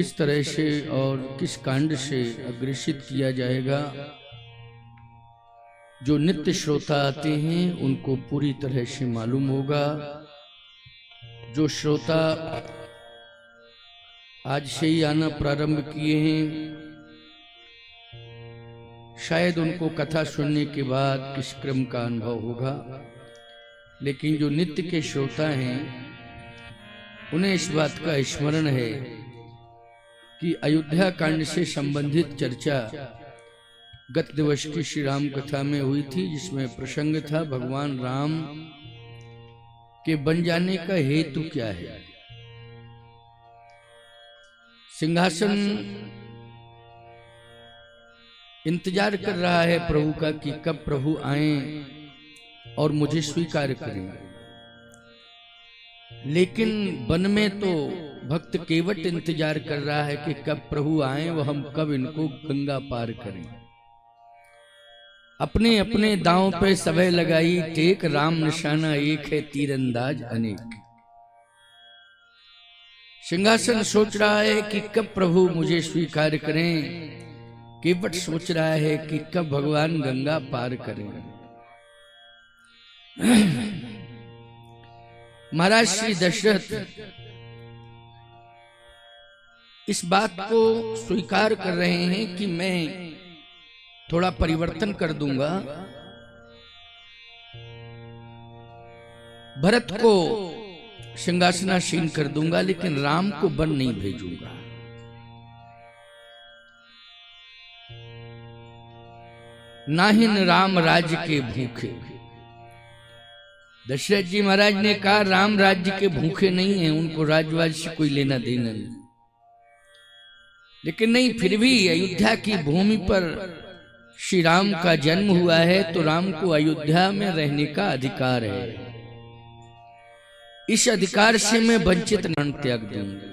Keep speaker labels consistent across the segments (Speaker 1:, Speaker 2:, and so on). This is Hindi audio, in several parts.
Speaker 1: किस तरह से और किस कांड से अग्रेसित किया जाएगा। जो नित्य श्रोता आते हैं उनको पूरी तरह से मालूम होगा। जो श्रोता आज से ही आना प्रारंभ किए हैं, शायद उनको कथा सुनने के बाद किस क्रम का अनुभव होगा, लेकिन जो नित्य के श्रोता हैं उन्हें इस बात का स्मरण है कि अयोध्या कांड से संबंधित चर्चा गत दिवस की श्री राम कथा में हुई थी, जिसमें प्रसंग था भगवान राम के बन जाने का हेतु क्या है। सिंहासन इंतजार कर रहा है प्रभु का कि कब प्रभु आए और मुझे स्वीकार करें, लेकिन वन में तो भक्त केवट इंतजार कर रहा है कि कब प्रभु आए वो हम कब इनको गंगा पार करें। अपने अपने दांव पे सबे लगाई टेक, राम निशाना एक है तीरंदाज अनेक। सिंहासन सोच रहा है कि कब प्रभु मुझे स्वीकार करें, केवट सोच रहा है कि कब भगवान गंगा पार करें। महाराज श्री दशरथ इस बात को स्वीकार कर रहे हैं कि मैं थोड़ा परिवर्तन कर दूंगा, भरत को सिंहासनासीन कर दूंगा, लेकिन राम को वन नहीं भेजूंगा। नाहिन राम राज्य के भूखे। दशरथ जी महाराज ने कहा राम राज्य के भूखे नहीं हैं, उनको राजवाज से कोई लेना देना नहीं, लेकिन नहीं, फिर भी अयोध्या की भूमि पर श्री राम का जन्म हुआ है तो राम को अयोध्या में रहने का अधिकार है। इस अधिकार से मैं वंचित न त्याग दूंगा।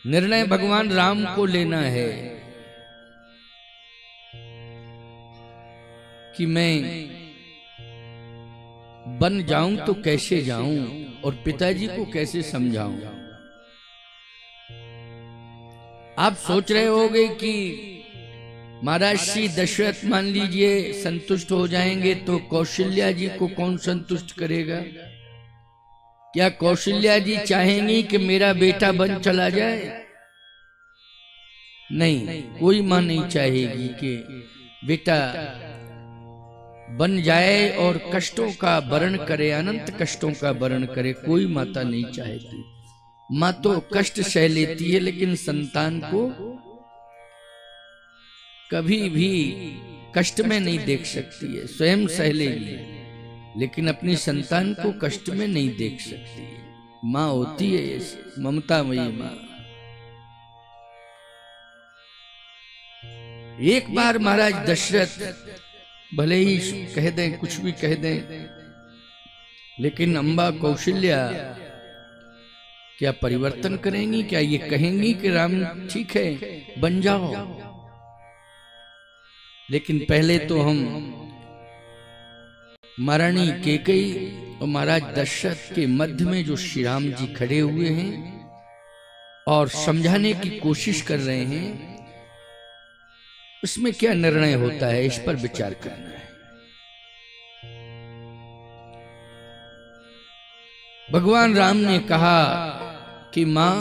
Speaker 1: निर्णय भगवान राम को लेना है कि मैं बन जाऊं तो कैसे जाऊं और पिताजी को कैसे समझाऊं। आप सोच रहे होंगे कि महाराज श्री दशरथ मान लीजिए संतुष्ट हो जाएंगे तो कौशल्या जी को कौन संतुष्ट करेगा। क्या कौशल्या जी चाहेंगी कि मेरा बेटा बन चला जाए? नहीं, कोई मां नहीं चाहेगी कि बेटा बन जाए और कष्टों का वर्ण करे, अनंत कष्टों का वर्ण करे। कोई माता नहीं चाहती। मां तो कष्ट सह लेती है, लेकिन संतान को कभी भी कष्ट में नहीं देख सकती है। स्वयं सह लेगी, लेकिन अपनी संतान को कष्ट में नहीं देख सकती है। मां होती है ऐसी ममतामयी मां। एक बार महाराज दशरथ भले ही कह दें, कुछ भी कह दें, लेकिन अम्बा कौशल्या क्या परिवर्तन करेंगी? क्या ये कहेंगी कि राम ठीक है बन जाओ? लेकिन पहले तो हम महारानी कैकेयी और महाराज दशरथ के मध्य में जो श्री राम जी खड़े हुए हैं और समझाने की कोशिश कर रहे हैं, उसमें क्या निर्णय होता है, इस पर विचार करना है। भगवान राम ने कहा कि मां,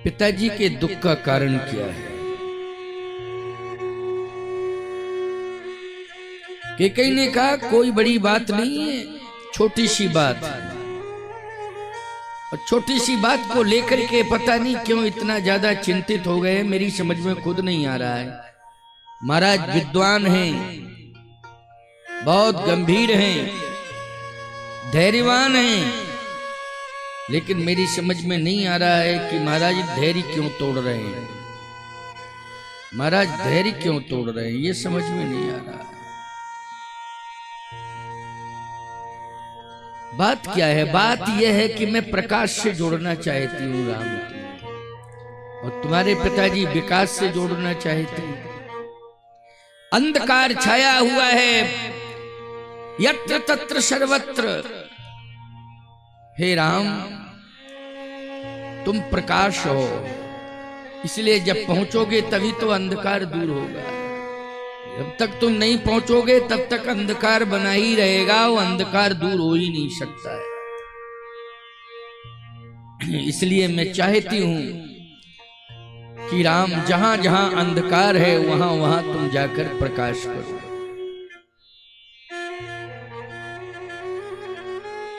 Speaker 1: पिताजी के दुख का कारण क्या है? कैकेयी ने कहा कोई बड़ी बात नहीं है, छोटी सी बात। और छोटी सी बात को लेकर के पता नहीं क्यों इतना ज्यादा चिंतित हो गए, मेरी समझ में खुद नहीं आ रहा है। महाराज विद्वान हैं, बहुत गंभीर हैं, धैर्यवान हैं, लेकिन मेरी समझ में नहीं आ रहा है कि महाराज धैर्य क्यों तोड़ रहे हैं। महाराज धैर्य क्यों तोड़ रहे हैं, ये समझ में नहीं आ रहा है। बात क्या है? बात यह है कि मैं प्रकाश से जोड़ना चाहती हूँ राम को, और तुम्हारे पिताजी विकास से जोड़ना चाहते हैं। अंधकार छाया हुआ है, यत्र तत्र सर्वत्र। हे राम, तुम प्रकाश हो, इसलिए जब पहुंचोगे तभी तो अंधकार दूर होगा। जब तक तुम नहीं पहुंचोगे तब तक अंधकार बना ही रहेगा, वो अंधकार दूर हो ही नहीं सकता है। इसलिए मैं चाहती हूं कि राम, जहां जहां अंधकार है वहां वहां तुम जाकर प्रकाश करो,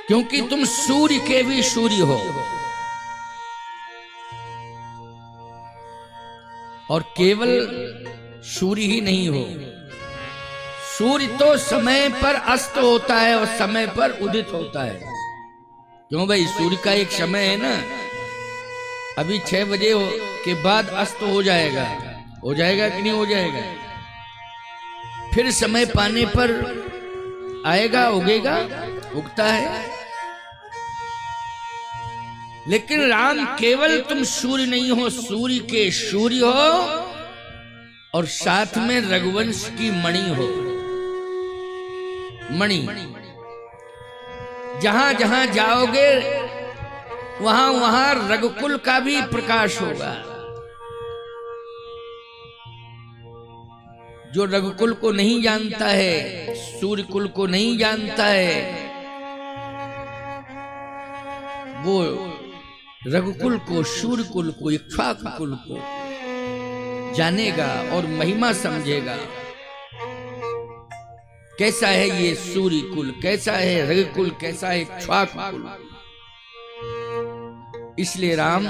Speaker 1: क्योंकि तुम सूर्य के भी सूर्य हो। और केवल सूर्य ही नहीं हो, सूर्य तो समय पर अस्त होता है और समय पर उदित होता है। क्यों भाई, सूर्य का एक समय है ना, अभी 6 बजे के बाद अस्त हो जाएगा कि नहीं हो जाएगा? फिर समय पाने पर आएगा, उगेगा, उगता है। लेकिन राम, केवल तुम सूर्य नहीं हो, सूर्य के सूर्य हो और साथ में रघुवंश की मणि हो। मणि, जहां जहां जाओगे वहां वहां रघुकुल का भी प्रकाश होगा। जो रघुकुल को नहीं जानता है, सूर्य कुल को नहीं जानता है, वो रघुकुल को, सूर्य कुल को, इक्ष्वाकु कुल को जानेगा और महिमा समझेगा। कैसा है ये सूर्य कुल, कैसा है रघुकुल, कैसा है इक्ष्वाकु कुल। इसलिए राम,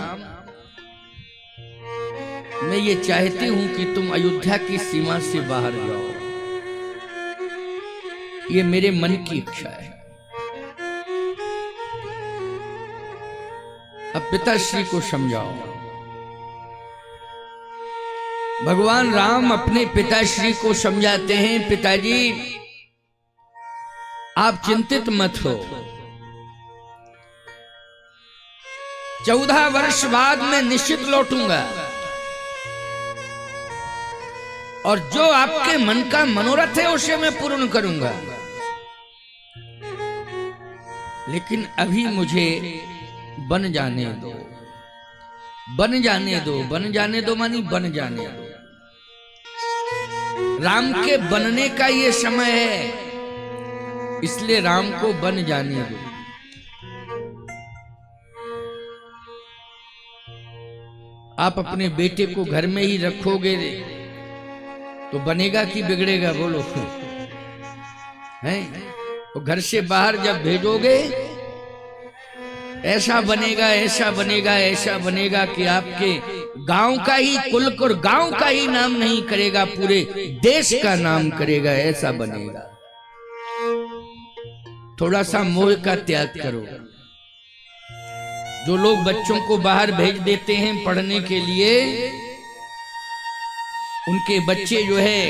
Speaker 1: मैं ये चाहती हूं कि तुम अयोध्या की सीमा से बाहर जाओ। ये मेरे मन की इच्छा है। अब पिताश्री को समझाओ। भगवान राम अपने पिताश्री को समझाते हैं, पिताजी आप चिंतित मत हो, 14 वर्ष बाद मैं निश्चित लौटूंगा और जो आपके मन का मनोरथ है उसे मैं पूर्ण करूंगा। लेकिन अभी मुझे बन जाने दो, बन जाने दो, बन जाने दो मानी बन जाने दो। राम के बनने का ये समय है, इसलिए राम को बन जाने दो। आप अपने बेटे को घर में ही रखोगे तो बनेगा कि बिगड़ेगा, बोलो? हैं? तो घर से बाहर जब भेजोगे ऐसा बनेगा, ऐसा बनेगा, ऐसा बनेगा कि आपके गांव का ही, कुल और गांव का ही नाम नहीं करेगा, पूरे देश का नाम करेगा, ऐसा बनेगा। थोड़ा सा मोह का त्याग करो। जो लोग बच्चों को बाहर भेज देते हैं पढ़ने के लिए, उनके बच्चे जो है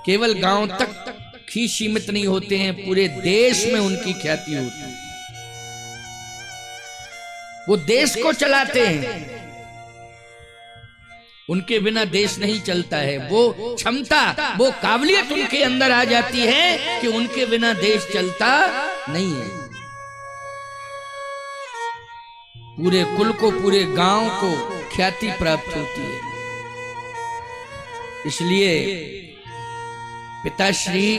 Speaker 1: केवल गांव तक ही सीमित नहीं होते हैं, पूरे देश में उनकी ख्याति होती है। वो देश को चलाते हैं, उनके बिना देश नहीं चलता है। वो क्षमता, वो काबिलियत उनके अंदर आ जाती है कि उनके बिना देश चलता नहीं है। पूरे कुल को, पूरे गांव को ख्याति प्राप्त होती है। इसलिए पिताश्री,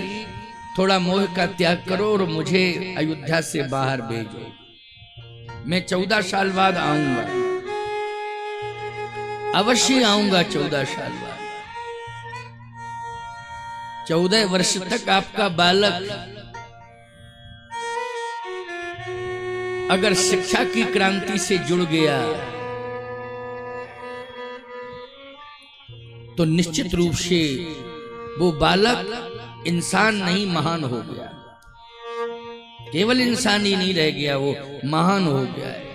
Speaker 1: थोड़ा मोह का त्याग करो और मुझे अयोध्या से बाहर भेजो। मैं 14 साल बाद आऊंगा, अवश्य आऊंगा 14 साल बाद। 14 वर्ष तक आपका बालक अगर शिक्षा की क्रांति से जुड़ गया तो निश्चित रूप से वो बालक इंसान नहीं, महान हो गया। केवल इंसान ही नहीं रह गया, वो महान हो गया है।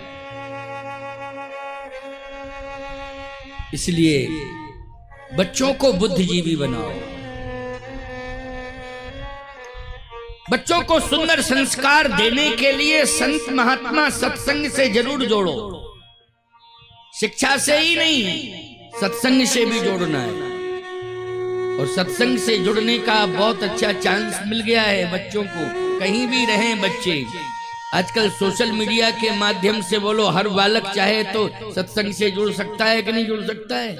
Speaker 1: इसलिए बच्चों को बुद्धिजीवी बनाओ, बच्चों को सुंदर संस्कार देने के लिए संत महात्मा सत्संग से जरूर जोड़ो। शिक्षा से ही नहीं, सत्संग से भी जोड़ना है। और सत्संग से जुड़ने का बहुत अच्छा चांस मिल गया है बच्चों को, कहीं भी रहें बच्चे। आजकल सोशल मीडिया के माध्यम से बोलो हर बालक चाहे तो सत्संग से जुड़ सकता है कि नहीं जुड़ सकता है।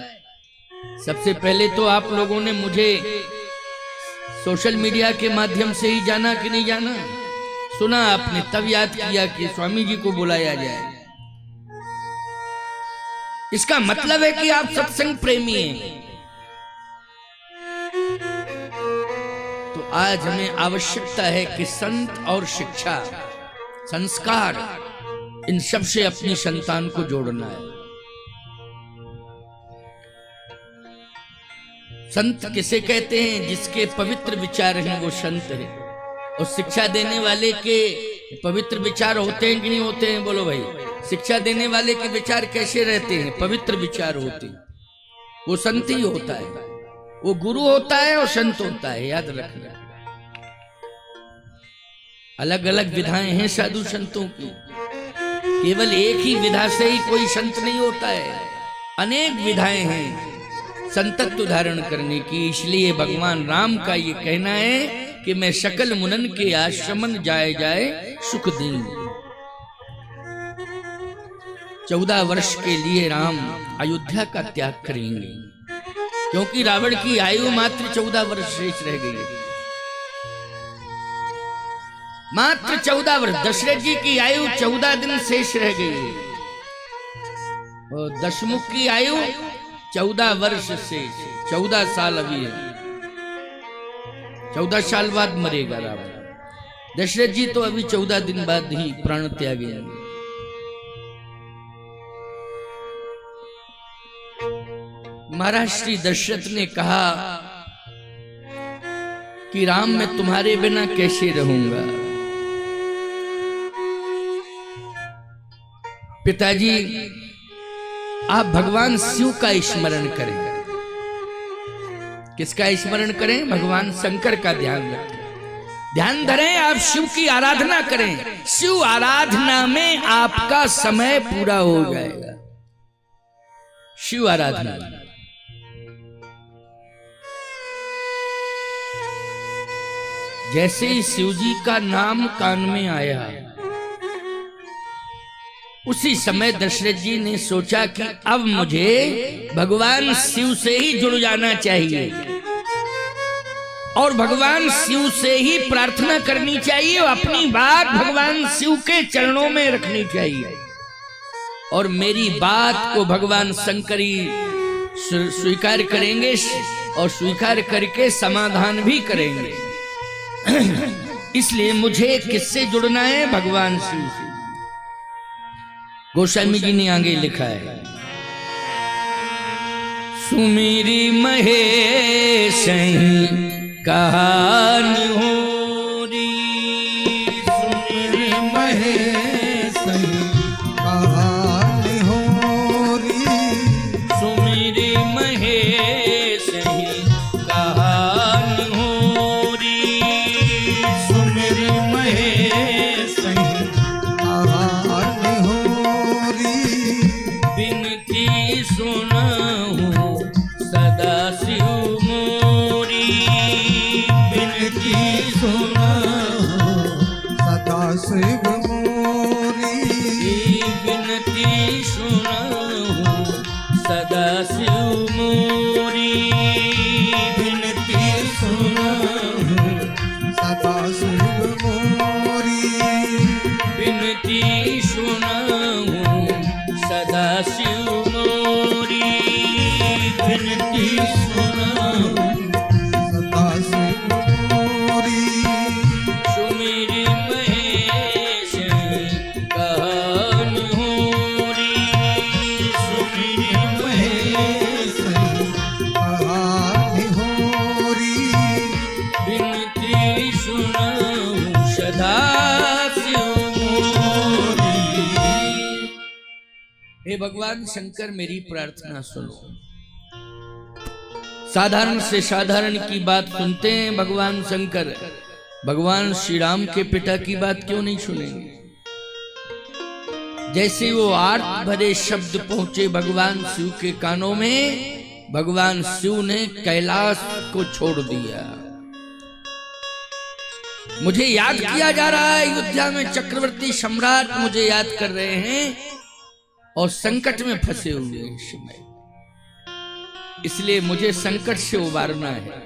Speaker 1: सबसे पहले तो आप लोगों ने मुझे सोशल मीडिया के माध्यम से ही जाना कि नहीं जाना, सुना आपने, तब याद किया कि स्वामी जी को बुलाया जाए। इसका मतलब है कि आप सत्संग प्रेमी हैं। तो आज हमें आवश्यकता है कि संत और शिक्षा, संस्कार, इन सब से अपनी संतान को जोड़ना है। संत किसे कहते हैं? जिसके पवित्र विचार हैं वो संत है। और शिक्षा देने वाले के पवित्र विचार होते हैं कि नहीं होते हैं? बोलो भाई, शिक्षा देने वाले के विचार कैसे रहते हैं? पवित्र विचार होते हैं, वो संत ही होता है। वो गुरु होता है और संत होता है, याद रखना। अलग अलग विधाएं हैं साधु संतों की, केवल एक ही विधा से ही कोई संत नहीं होता है, अनेक विधाएं हैं संतत्व धारण करने की। इसलिए भगवान राम का ये कहना है कि मैं सकल मुनन के आश्रमन जाए जाए सुख दीन। 14 वर्ष के लिए राम अयोध्या का त्याग करेंगे, क्योंकि रावण की आयु मात्र 14 वर्ष शेष रह गई है। मात्र 14 वर्ष। दशरथ जी की आयु 14 दिन शेष रह गई है और दशमुख की आयु 14 वर्ष शेष, 14 साल अभी है। 14 साल बाद मरेगा रावण। दशरथ जी तो अभी 14 दिन बाद ही प्राण त्यागेंगे। महाराज श्री दशरथ ने कहा कि राम मैं तुम्हारे बिना कैसे रहूंगा। पिताजी आप भगवान शिव का स्मरण करें। किसका स्मरण करें? भगवान शंकर का ध्यान रखें, ध्यान धरें, आप शिव की आराधना करें। शिव आराधना में आपका समय पूरा हो जाएगा। शिव आराधना जैसे ही शिव जी का नाम कान में आया, उसी समय दशरथ जी ने सोचा कि अब मुझे भगवान शिव से ही जुड़ जाना चाहिए और भगवान शिव से ही प्रार्थना करनी चाहिए और अपनी बात भगवान शिव के चरणों में रखनी चाहिए और मेरी बात को भगवान शंकर ही स्वीकार करेंगे और स्वीकार करके समाधान भी करेंगे। इसलिए मुझे किससे जुड़ना है? भगवान शिव से। गोस्वामी जी ने आगे लिखा है, सुमिरी महेश कहानी हो री, सुमिरी महेश कहानी हो री, सुमिरी महेश कहानी हो री, सुमिरी महेश कहानी हो री, बिनती सुनाऊं सदा शिव मोरी, बिनती सुनाऊं सदा शिव मोरी, बिनती सुनाऊं सदा शिव मोरी, बिनती सुनाऊं सदा शिव मोरी, बिनती सुनाऊं सदा शिव मोरी, बिनती सुनाऊं सदा शिव मोरी, सुमिरी महेश कहानी हो री, सुमिरी महेश कहानी हो री, बिनती सुनाऊं सदा शिव मोरी। हे भगवान शंकर मेरी प्रार्थना सुनो। साधारण से साधारण की बात सुनते हैं भगवान शंकर, भगवान श्री राम के पिता की बात क्यों नहीं सुनेंगे? जैसे वो आर्त भरे शब्द पहुंचे भगवान शिव के कानों में, भगवान शिव ने कैलाश को छोड़ दिया। मुझे याद किया जा रहा है, अयोध्या में चक्रवर्ती सम्राट मुझे याद कर रहे हैं और संकट में फंसे हुए हैं इस समय, इसलिए मुझे संकट से उबारना है।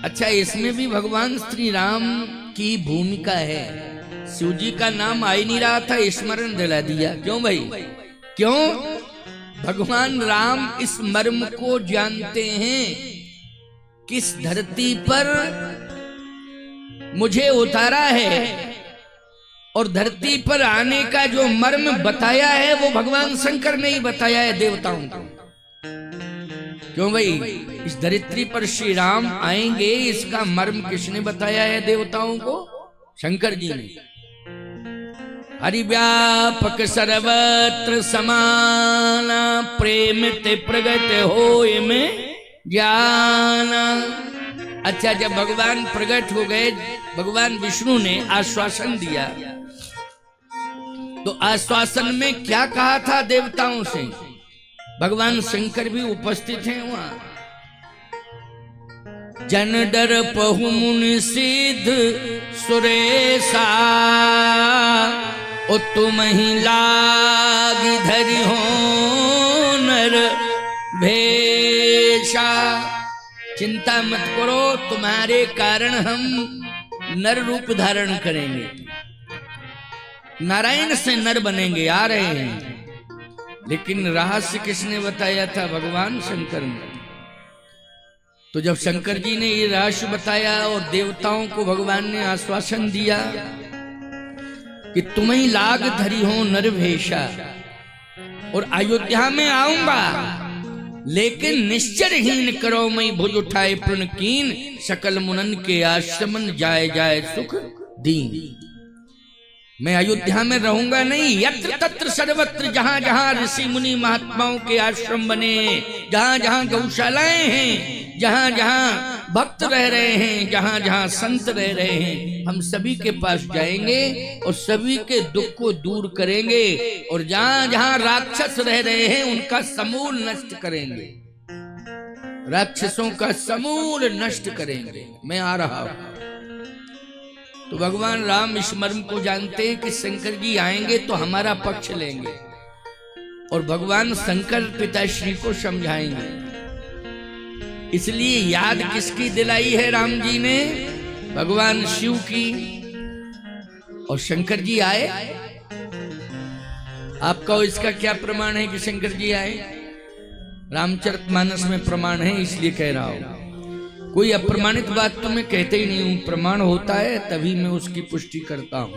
Speaker 1: अच्छा, इसमें भी भगवान श्री राम की भूमिका है। शिव जी का नाम आ ही नहीं रहा था, स्मरण दिला दिया। क्यों भाई? क्यों? भगवान राम इस मर्म को जानते हैं, किस धरती पर मुझे उतारा है और धरती पर आने का जो मर्म बताया है वो भगवान शंकर ने ही बताया है देवताओं को। क्यों भाई? इस धरित्री पर श्री राम आएंगे, इसका मर्म किसने बताया है देवताओं को? शंकर जी ने। हरिव्यापक सर्वत्र समाना, प्रेम ते प्रगट होय में जाना। अच्छा, जब भगवान प्रकट हो गए, भगवान विष्णु ने आश्वासन दिया, तो आश्वासन में क्या कहा था देवताओं से? भगवान शंकर भी उपस्थित हैं वहां। जन डर पहु मुनि सिद्ध सुरेशा, ओ तुम ही लागी धरि हो नर भेषा। चिंता मत करो, तुम्हारे कारण हम नर रूप धारण करेंगे, नारायण से नर बनेंगे, आ रहे हैं। लेकिन रहस्य किसने बताया था? भगवान शंकर ने। तो जब शंकर जी ने ये रहस्य बताया और देवताओं को भगवान ने आश्वासन दिया कि तुम ही लाग धरी हो नर भेषा, और अयोध्या में आऊंगा, लेकिन निश्चरहीन करो मई भुज उठाए प्रण कीन, सकल मुनन के आश्रमन जाए जाए सुख दीन। मैं अयोध्या में रहूंगा नहीं, यत्र तत्र सर्वत्र, जहां जहां ऋषि मुनि महात्माओं के आश्रम बने, जहां जहां गौशालाएं हैं, जहां जहां भक्त रह रहे हैं, जहां जहां संत रह रहे हैं, हम सभी के पास जाएंगे और सभी के दुख को दूर करेंगे, और जहां जहां राक्षस रह रहे हैं उनका समूल नष्ट करेंगे, राक्षसों का समूल नष्ट करेंगे। मैं आ रहा हूं। तो भगवान राम इस मर्म को जानते हैं कि शंकर जी आएंगे तो हमारा पक्ष लेंगे, और भगवान शंकर पिताश्री को समझाएंगे। इसलिए याद किसकी दिलाई है राम जी ने? भगवान शिव की। और शंकर जी आए। आपका इसका क्या प्रमाण है कि शंकर जी आए? रामचरितमानस में प्रमाण है, इसलिए कह रहा हूं। कोई अप्रमाणित बात तो मैं कहते ही नहीं हूं, प्रमाण होता है तभी मैं उसकी पुष्टि करता हूं,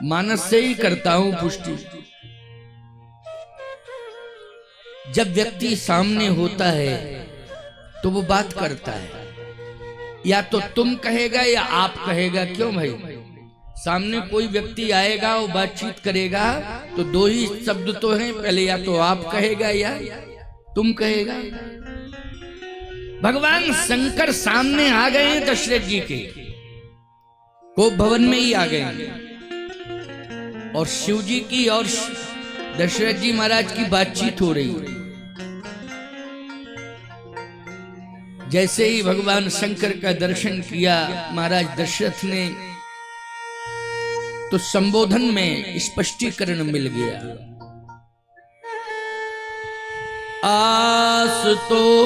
Speaker 1: मानस से ही करता हूं पुष्टि। जब व्यक्ति सामने होता है तो वो बात करता है, या तो तुम कहेगा या आप कहेगा। क्यों भाई? सामने कोई व्यक्ति आएगा और बातचीत करेगा तो दो ही शब्द तो हैं, पहले या तो आप कहेगा या तुम कहेगा। भगवान शंकर सामने आ गए हैं दशरथ जी के, को भवन में ही आ गए, और शिव जी की और दशरथ जी महाराज की बातचीत हो रही है। जैसे ही भगवान शंकर का दर्शन किया महाराज दशरथ ने, तो संबोधन में स्पष्टीकरण मिल गया। आशुतोष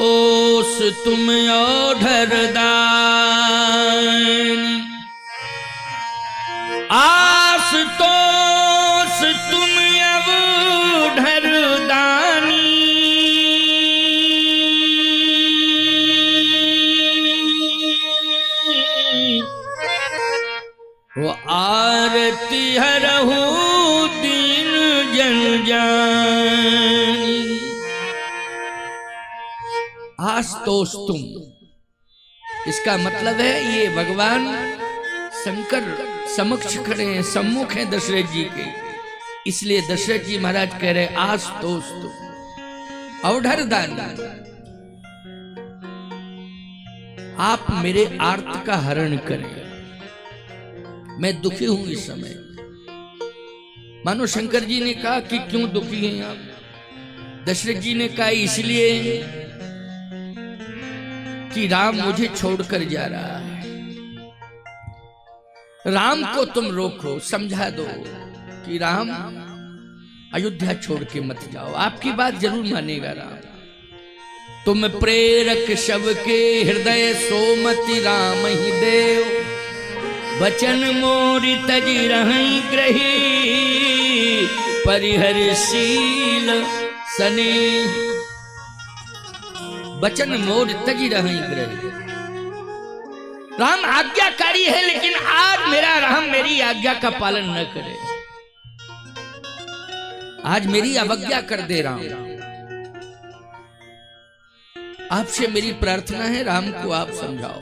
Speaker 1: तुम औढ़र दानी, आशुतोष तुम औढ़र दानी, वो आरती हरहु दीन जन जानी। आशुतोष तुम, इसका मतलब है ये भगवान शंकर समक्ष खड़े हैं, सम्मुख हैं दशरथ जी के, इसलिए दशरथ जी महाराज कह रहे आशुतोष तुम औढ़र दानी, आप मेरे आर्त का हरण करें, मैं दुखी हूं इस समय। मानो शंकर जी ने कहा कि क्यों दुखी हैं आप? दशरथ जी ने कहा इसलिए कि राम मुझे छोड़कर जा रहा है। राम को तुम रोको, समझा दो कि राम अयोध्या छोड़ के मत जाओ, आपकी बात जरूर मानेगा राम। तुम प्रेरक शव के हृदय सोमति राम ही देव, वचन मोरि तजि रहै ग्रही, परिहरशील सने। वचन मोरि तजि रहै ग्रही। राम आज्ञाकारी है, लेकिन आज मेरा राम मेरी आज्ञा का पालन न करे, आज मेरी अवज्ञा कर दे राम। आपसे मेरी प्रार्थना है, राम को आप समझाओ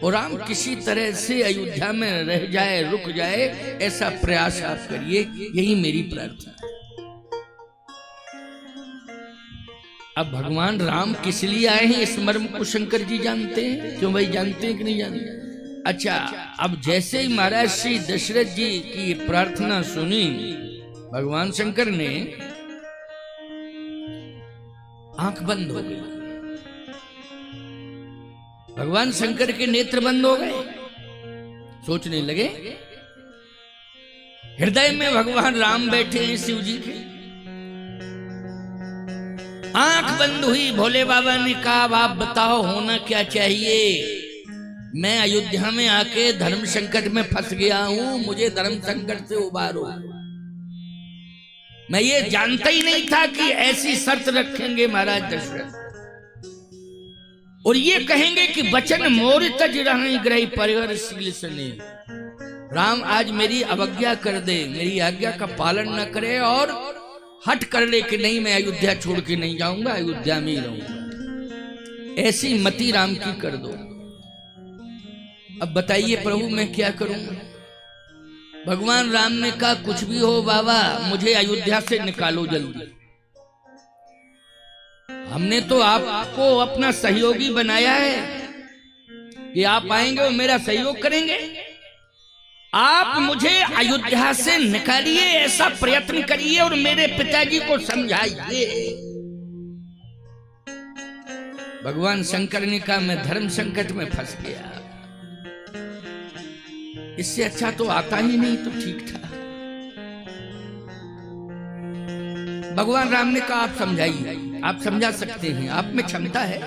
Speaker 1: और राम किसी तरह से अयोध्या में रह जाए, रुक जाए, ऐसा प्रयास आप करिए, यही मेरी प्रार्थना है। अब भगवान राम किस लिए आए हैं इस मर्म को शंकर जी जानते हैं? क्यों भाई, जानते हैं कि नहीं जानते? अच्छा, अब जैसे ही महाराज श्री दशरथ जी की प्रार्थना सुनी, भगवान शंकर ने आंख बंद हो गई। भगवान शंकर के नेत्र बंद हो गए, सोचने लगे। हृदय में भगवान राम बैठे हैं शिव जी के। आंख बंद हुई। भोले बाबा ने कहा अब आप बताओ होना क्या चाहिए? मैं अयोध्या में आके धर्म संकट में फंस गया हूं, मुझे धर्म संकट से उबारो। मैं ये जानता ही नहीं था कि ऐसी शर्त रखेंगे महाराज दशरथ, और ये कहेंगे कि वचन मोरि तजि रहै ग्रही, परिहरशील सने। राम आज मेरी अवज्ञा कर दे, मेरी आज्ञा का पालन न करे और हट कर ले कि नहीं मैं अयोध्या छोड़ के नहीं जाऊंगा, अयोध्या में ही रहूंगा। ऐसी मति राम की कर दो। अब बताइए प्रभु मैं क्या करूं? भगवान राम ने कहा कुछ भी हो बाबा, मुझे अयोध्या से निकालो जल्दी। हमने तो आपको अपना सहयोगी बनाया है कि आप आएंगे और मेरा सहयोग करेंगे। आप मुझे अयोध्या से निकालिए, ऐसा प्रयत्न करिए और मेरे पिताजी को समझाइए। भगवान शंकर ने कहा मैं धर्म संकट में फंस गया, इससे अच्छा तो आता ही नहीं तो ठीक था। भगवान राम ने कहा आप समझाइए, आप समझा सकते हैं, आप में क्षमता है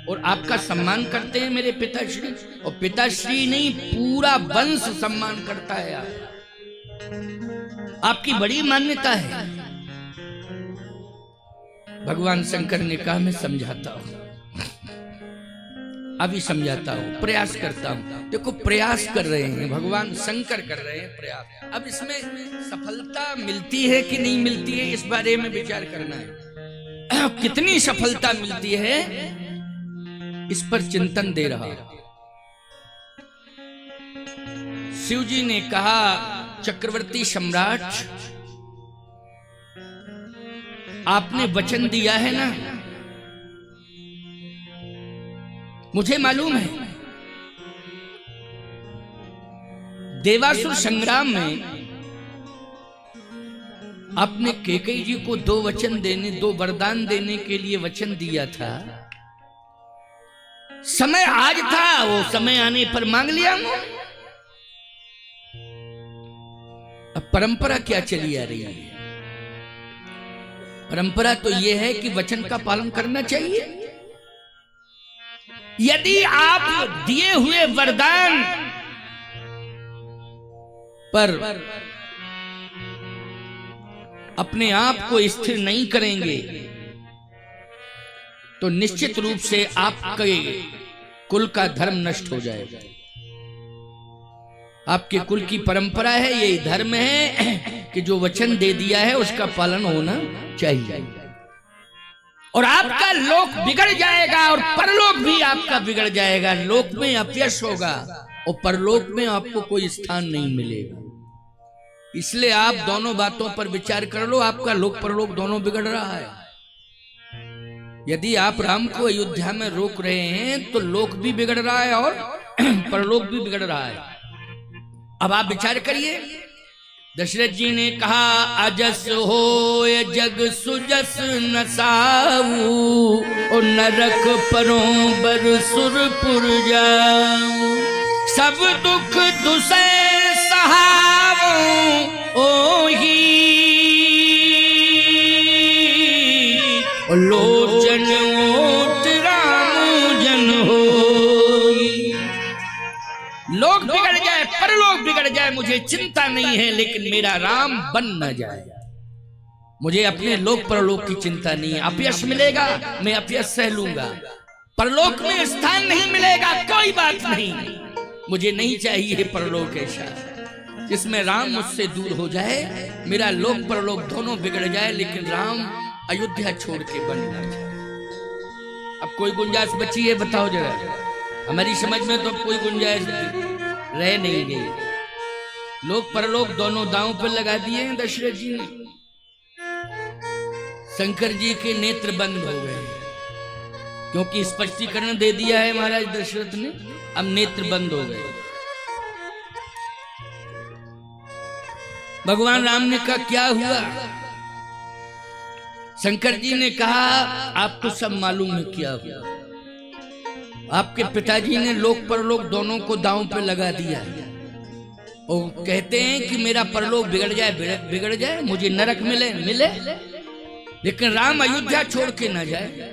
Speaker 1: और आपका सम्मान करते हैं मेरे पिताश्री, और पिताश्री नहीं पूरा वंश सम्मान करता है। आपकी बड़ी मान्यता है। भगवान शंकर ने कहा मैं समझाता हूं, अभी समझाता हूं, प्रयास करता हूं। देखो प्रयास कर रहे हैं, भगवान शंकर कर रहे हैं प्रयास। अब इसमें सफलता मिलती है कि नहीं मिलती है, इस बारे में विचार करना है। कितनी सफलता मिलती है इस पर चिंतन दे रहा। शिव जी ने कहा चक्रवर्ती सम्राट, आपने वचन दिया है ना, मुझे मालूम है देवासुर संग्राम में आपने कैकेयी जी को 2 वचन देने, 2 वरदान देने के लिए वचन दिया था। समय आज था, वो समय आने पर मांग लिया। अब परंपरा क्या चली आ रही है? परंपरा तो यह है कि वचन का पालन करना चाहिए। यदि आप दिए हुए वरदान पर अपने आप को स्थिर नहीं करेंगे तो निश्चित रूप से आपके कुल का धर्म नष्ट हो जाएगा। आपके कुल की परंपरा है, यही धर्म है कि जो वचन दे दिया है उसका पालन होना चाहिए। और आपका लोक बिगड़ जाएगा और परलोक भी आपका बिगड़ जाएगा। लोक में अपयश होगा और परलोक में आपको कोई स्थान नहीं मिलेगा। इसलिए आप दोनों बातों पर विचार कर लो, आपका लोक परलोक दोनों बिगड़ रहा है। यदि आप राम को अयोध्या में रोक रहे हैं तो लोक भी बिगड़ रहा है और परलोक भी बिगड़ रहा है। अब आप विचार करिए, दशरथ जी ने कहा अजस होय जग सुजस नसाऊ और नरक परों बर सुरपुर जाऊं सब दुख दुसै सहावो ओही लोचन ओट राम जन होई। लोग बिगड़ जाए परलोक बिगड़ जाए मुझे चिंता नहीं है, लेकिन मेरा राम बन न जाए। मुझे अपने लोक परलोक की चिंता नहीं है। अपयश मिलेगा मैं अपयश सह लूंगा, परलोक में स्थान नहीं मिलेगा कोई बात नहीं, मुझे नहीं चाहिए परलोक ऐसा जिसमें राम मुझसे दूर हो जाए, मेरा लोक परलोक दोनों बिगड़ जाए लेकिन राम अयोध्या छोड़ के बन न जाए। अब कोई गुंजाइश बची है बताओ जरा, हमारी समझ में तो कोई गुंजाइश रह नहीं गई। लोक परलोक दोनों दांव पर लगा दिए हैं दशरथ जी ने। शंकर जी के नेत्र बंद हो गए क्योंकि स्पष्टीकरण दे दिया है महाराज दशरथ ने, अब नेत्र बंद हो गए। भगवान राम ने कहा क्या हुआ? शंकर जी ने कहा आपको सब मालूम है क्या हुआ। आपके पिताजी ने लोक परलोक दोनों को दांव पे लगा दिया और कहते हैं कि मेरा परलोक बिगड़ जाए मुझे नरक मिले लेकिन राम अयोध्या छोड़ के ना जाए।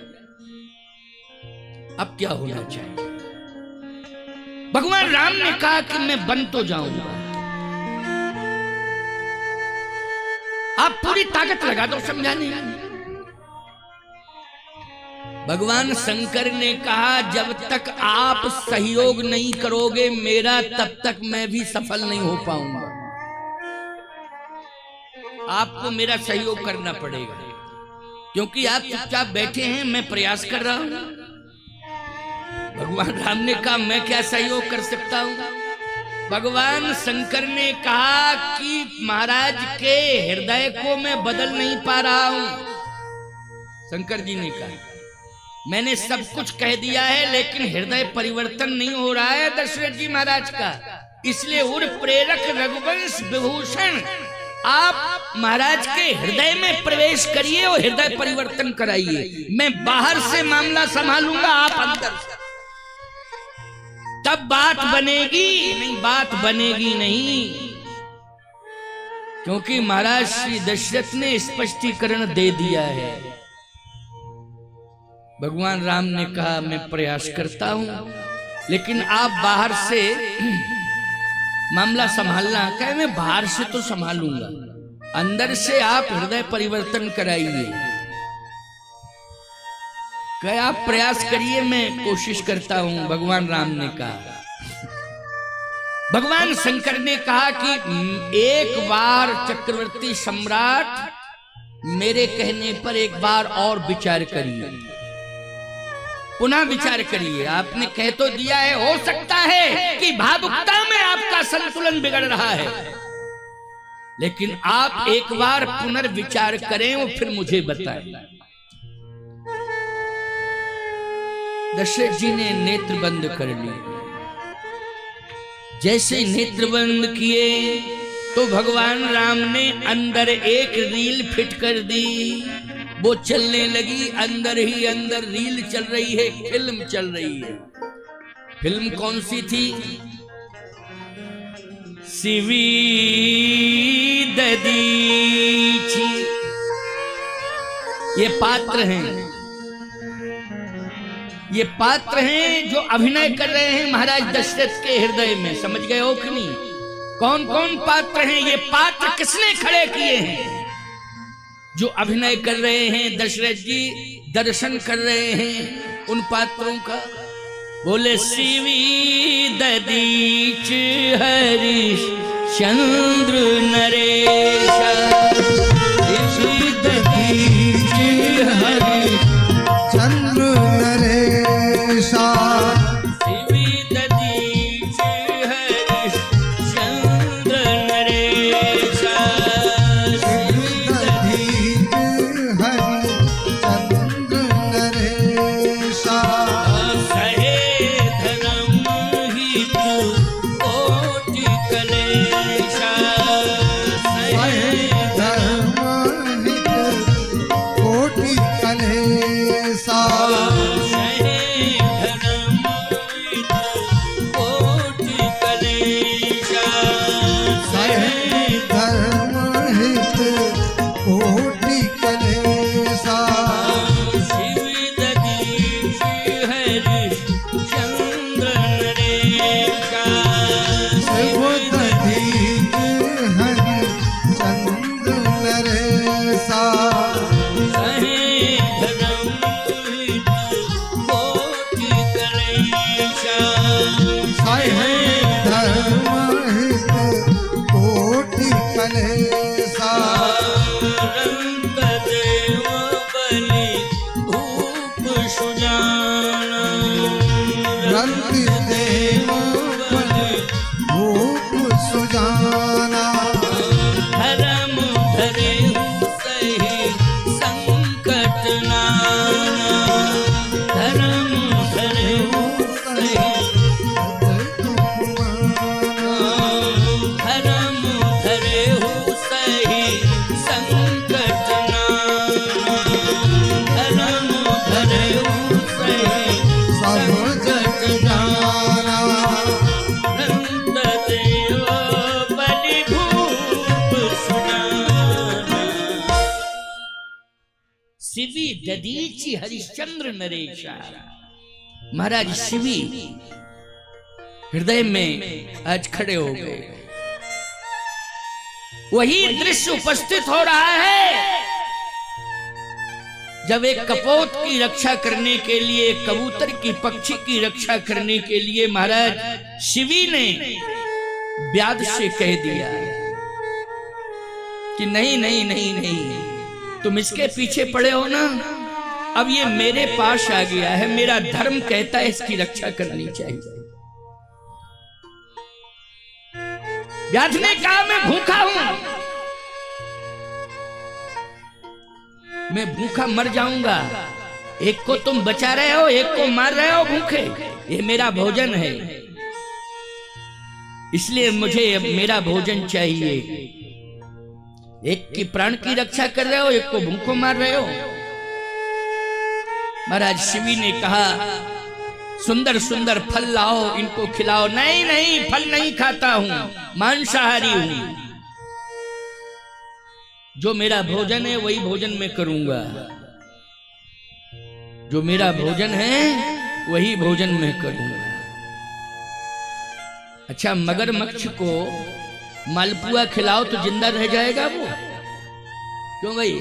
Speaker 1: अब क्या होना चाहिए? भगवान राम ने कहा कि मैं बन तो जाऊंगा, आप पूरी ताकत लगा दो समझाने। भगवान शंकर ने कहा जब तक आप सहयोग नहीं करोगे मेरा तब तक मैं भी सफल नहीं हो पाऊंगा। आपको मेरा सहयोग करना पड़ेगा क्योंकि आप चुपचाप बैठे हैं, मैं प्रयास कर रहा हूं। भगवान राम ने कहा मैं क्या सहयोग कर सकता हूं? भगवान शंकर ने कहा कि महाराज के हृदय को मैं बदल नहीं पा रहा हूं। शंकर जी ने कहा मैंने सब कुछ कह दिया है लेकिन हृदय परिवर्तन नहीं हो रहा है दशरथ जी महाराज का, इसलिए उर प्रेरक रघुवंश विभूषण आप महाराज के हृदय में प्रवेश करिए और हृदय परिवर्तन कराइए। मैं बाहर से मामला संभालूंगा, आप अंदर से, तब बात बनेगी, नहीं बात बनेगी नहीं। क्योंकि महाराज श्री दशरथ ने स्पष्टीकरण दे दिया है। भगवान राम ने कहा मैं प्रयास करता हूं लेकिन आप बाहर से मामला संभालना। कहे मैं बाहर से तो संभालूंगा, अंदर से आप हृदय परिवर्तन कराइए। कहे आप प्रयास करिए, मैं कोशिश करता हूं। भगवान राम ने कहा। भगवान शंकर ने कहा कि एक बार चक्रवर्ती सम्राट मेरे कहने पर एक बार और विचार करिए, पुनः विचार करिए। आपने कह तो दिया है, हो सकता है कि भावुकता में आपका संतुलन बिगड़ रहा है, लेकिन आप एक बार पुनर्विचार करें और फिर मुझे बताएं। दशरथ जी ने नेत्र बंद कर लिए। जैसे नेत्र बंद किए तो भगवान राम ने अंदर एक रील फिट कर दी, वो चलने लगी। अंदर ही अंदर रील चल रही है, फिल्म चल रही है। फिल्म कौन सी थी? शिवी ददीची। ये पात्र हैं, ये पात्र हैं जो अभिनय कर रहे हैं महाराज दशरथ के हृदय में। समझ गए हो कि नहीं? कौन कौन पात्र हैं? ये पात्र किसने खड़े किए हैं? जो अभिनय कर रहे हैं, दशरथ जी दर्शन कर रहे हैं उन पात्रों का। बोले शिवी ददीच हरीश चंद्र नरेश, शिवी ददीच हरीश चंद्र नरेशा, शिवी ददीच हरीश चंद्र नरेशा, शिवी ददीच हरीश चंद्र नरेशा, सहे धर्म हितु कोटि कलेशा, शिवी ददीची हरिश्चंद्र नरेशा। महाराज शिवी हृदय में आज खड़े हो गए। वही दृश्य उपस्थित हो रहा है जब एक कपोत की रक्षा करने के लिए, कबूतर की, पक्षी की रक्षा करने के लिए महाराज शिवी ने व्याध से कह दिया कि नहीं नहीं नहीं नहीं, तुम इसके पीछे पड़े हो ना, अब ये मेरे पास आ गया है, मेरा धर्म कहता है इसकी रक्षा करनी चाहिए। व्याध ने कहा मैं भूखा हूं, मैं भूखा मर जाऊंगा, एक को तुम बचा रहे हो, एक को मार रहे हो भूखे, ये मेरा भोजन है, इसलिए मुझे अब मेरा भोजन चाहिए। एक की प्राण की रक्षा कर रहे हो, एक को भूखों मार रहे हो। महाराज शिवी ने कहा सुंदर सुंदर फल लाओ, इनको खिलाओ। नहीं नहीं, फल नहीं खाता हूं, मांसाहारी हूं, जो मेरा भोजन है वही भोजन मैं करूंगा, जो मेरा भोजन है वही भोजन मैं करूंगा। अच्छा, मगरमच्छ को मालपुआ खिलाओ तो जिंदा रह जाएगा वो? क्यों भाई?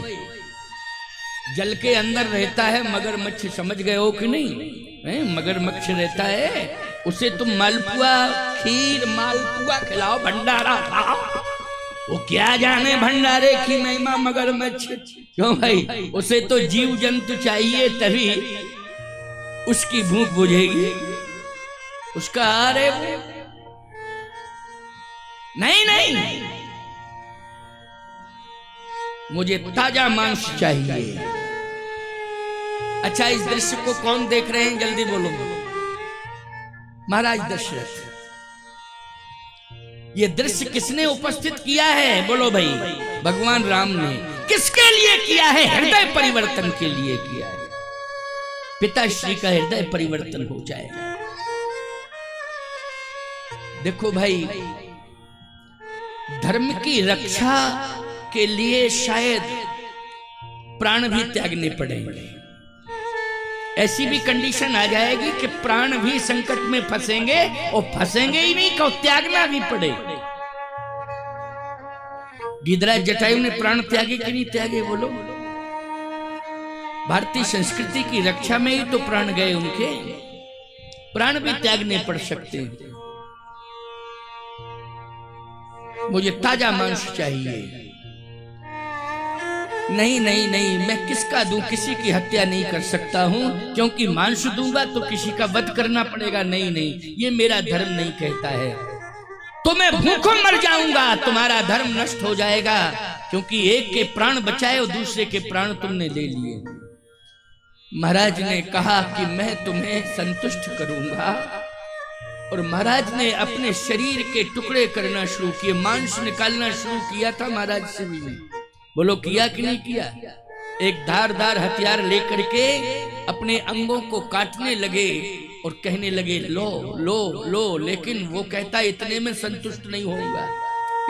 Speaker 1: जल के अंदर रहता है मगरमच्छ, समझ गए हो कि नहीं? मगरमच्छ रहता है, उसे तुम मालपुआ, खीर, मालपुआ खिलाओ, भंडारा खाओ, वो क्या जाने भंडारे की महिमा मगरमच्छ। क्यों भाई? उसे तो जीव जंतु चाहिए तभी उसकी भूख बुझेगी, उसका आहार है। नहीं नहीं, मुझे ताजा मांस चाहिए। अच्छा, इस दृश्य को कौन देख रहे हैं? जल्दी बोलो। महाराज दशरथ। ये दृश्य किसने उपस्थित किया है? बोलो भाई। भगवान राम ने। किसके लिए किया है? हृदय परिवर्तन के लिए किया है। पिताश्री का हृदय परिवर्तन हो जाएगा। देखो भाई, धर्म की रक्षा के लिए शायद प्राण भी त्यागने पड़ेंगे। ऐसी भी कंडीशन आ जाएगी कि प्राण भी संकट में फंसेंगे, और फंसेंगे ही नहीं को त्यागना भी पड़े। गिरिराज जटायु ने प्राण त्यागे कि नहीं त्यागे? बोलो। भारतीय संस्कृति की रक्षा में ही तो प्राण गए उनके, प्राण भी त्यागने पड़ सकते हैं। मुझे ताजा मांस चाहिए। नहीं नहीं नहीं, मैं किसका दूं? किसी की हत्या नहीं कर सकता हूं, क्योंकि मांस दूंगा तो किसी का वध करना पड़ेगा। नहीं नहीं, ये मेरा धर्म नहीं कहता है। तो मैं भूखों मर जाऊंगा, तुम्हारा धर्म नष्ट हो जाएगा, क्योंकि एक के प्राण बचाए और दूसरे के प्राण तुमने ले लिए। महाराज ने कहा कि मैं तुम्हें संतुष्ट करूंगा, और महाराज ने अपने शरीर के टुकड़े करना शुरू किए, मांस निकालना शुरू किया था महाराज शिवी ने। बोलो, किया कि नहीं किया? एक धारदार हथियार लेकर के अपने अंगों को काटने लगे और कहने लगे लो लो लो। लेकिन वो कहता इतने में संतुष्ट नहीं होऊंगा,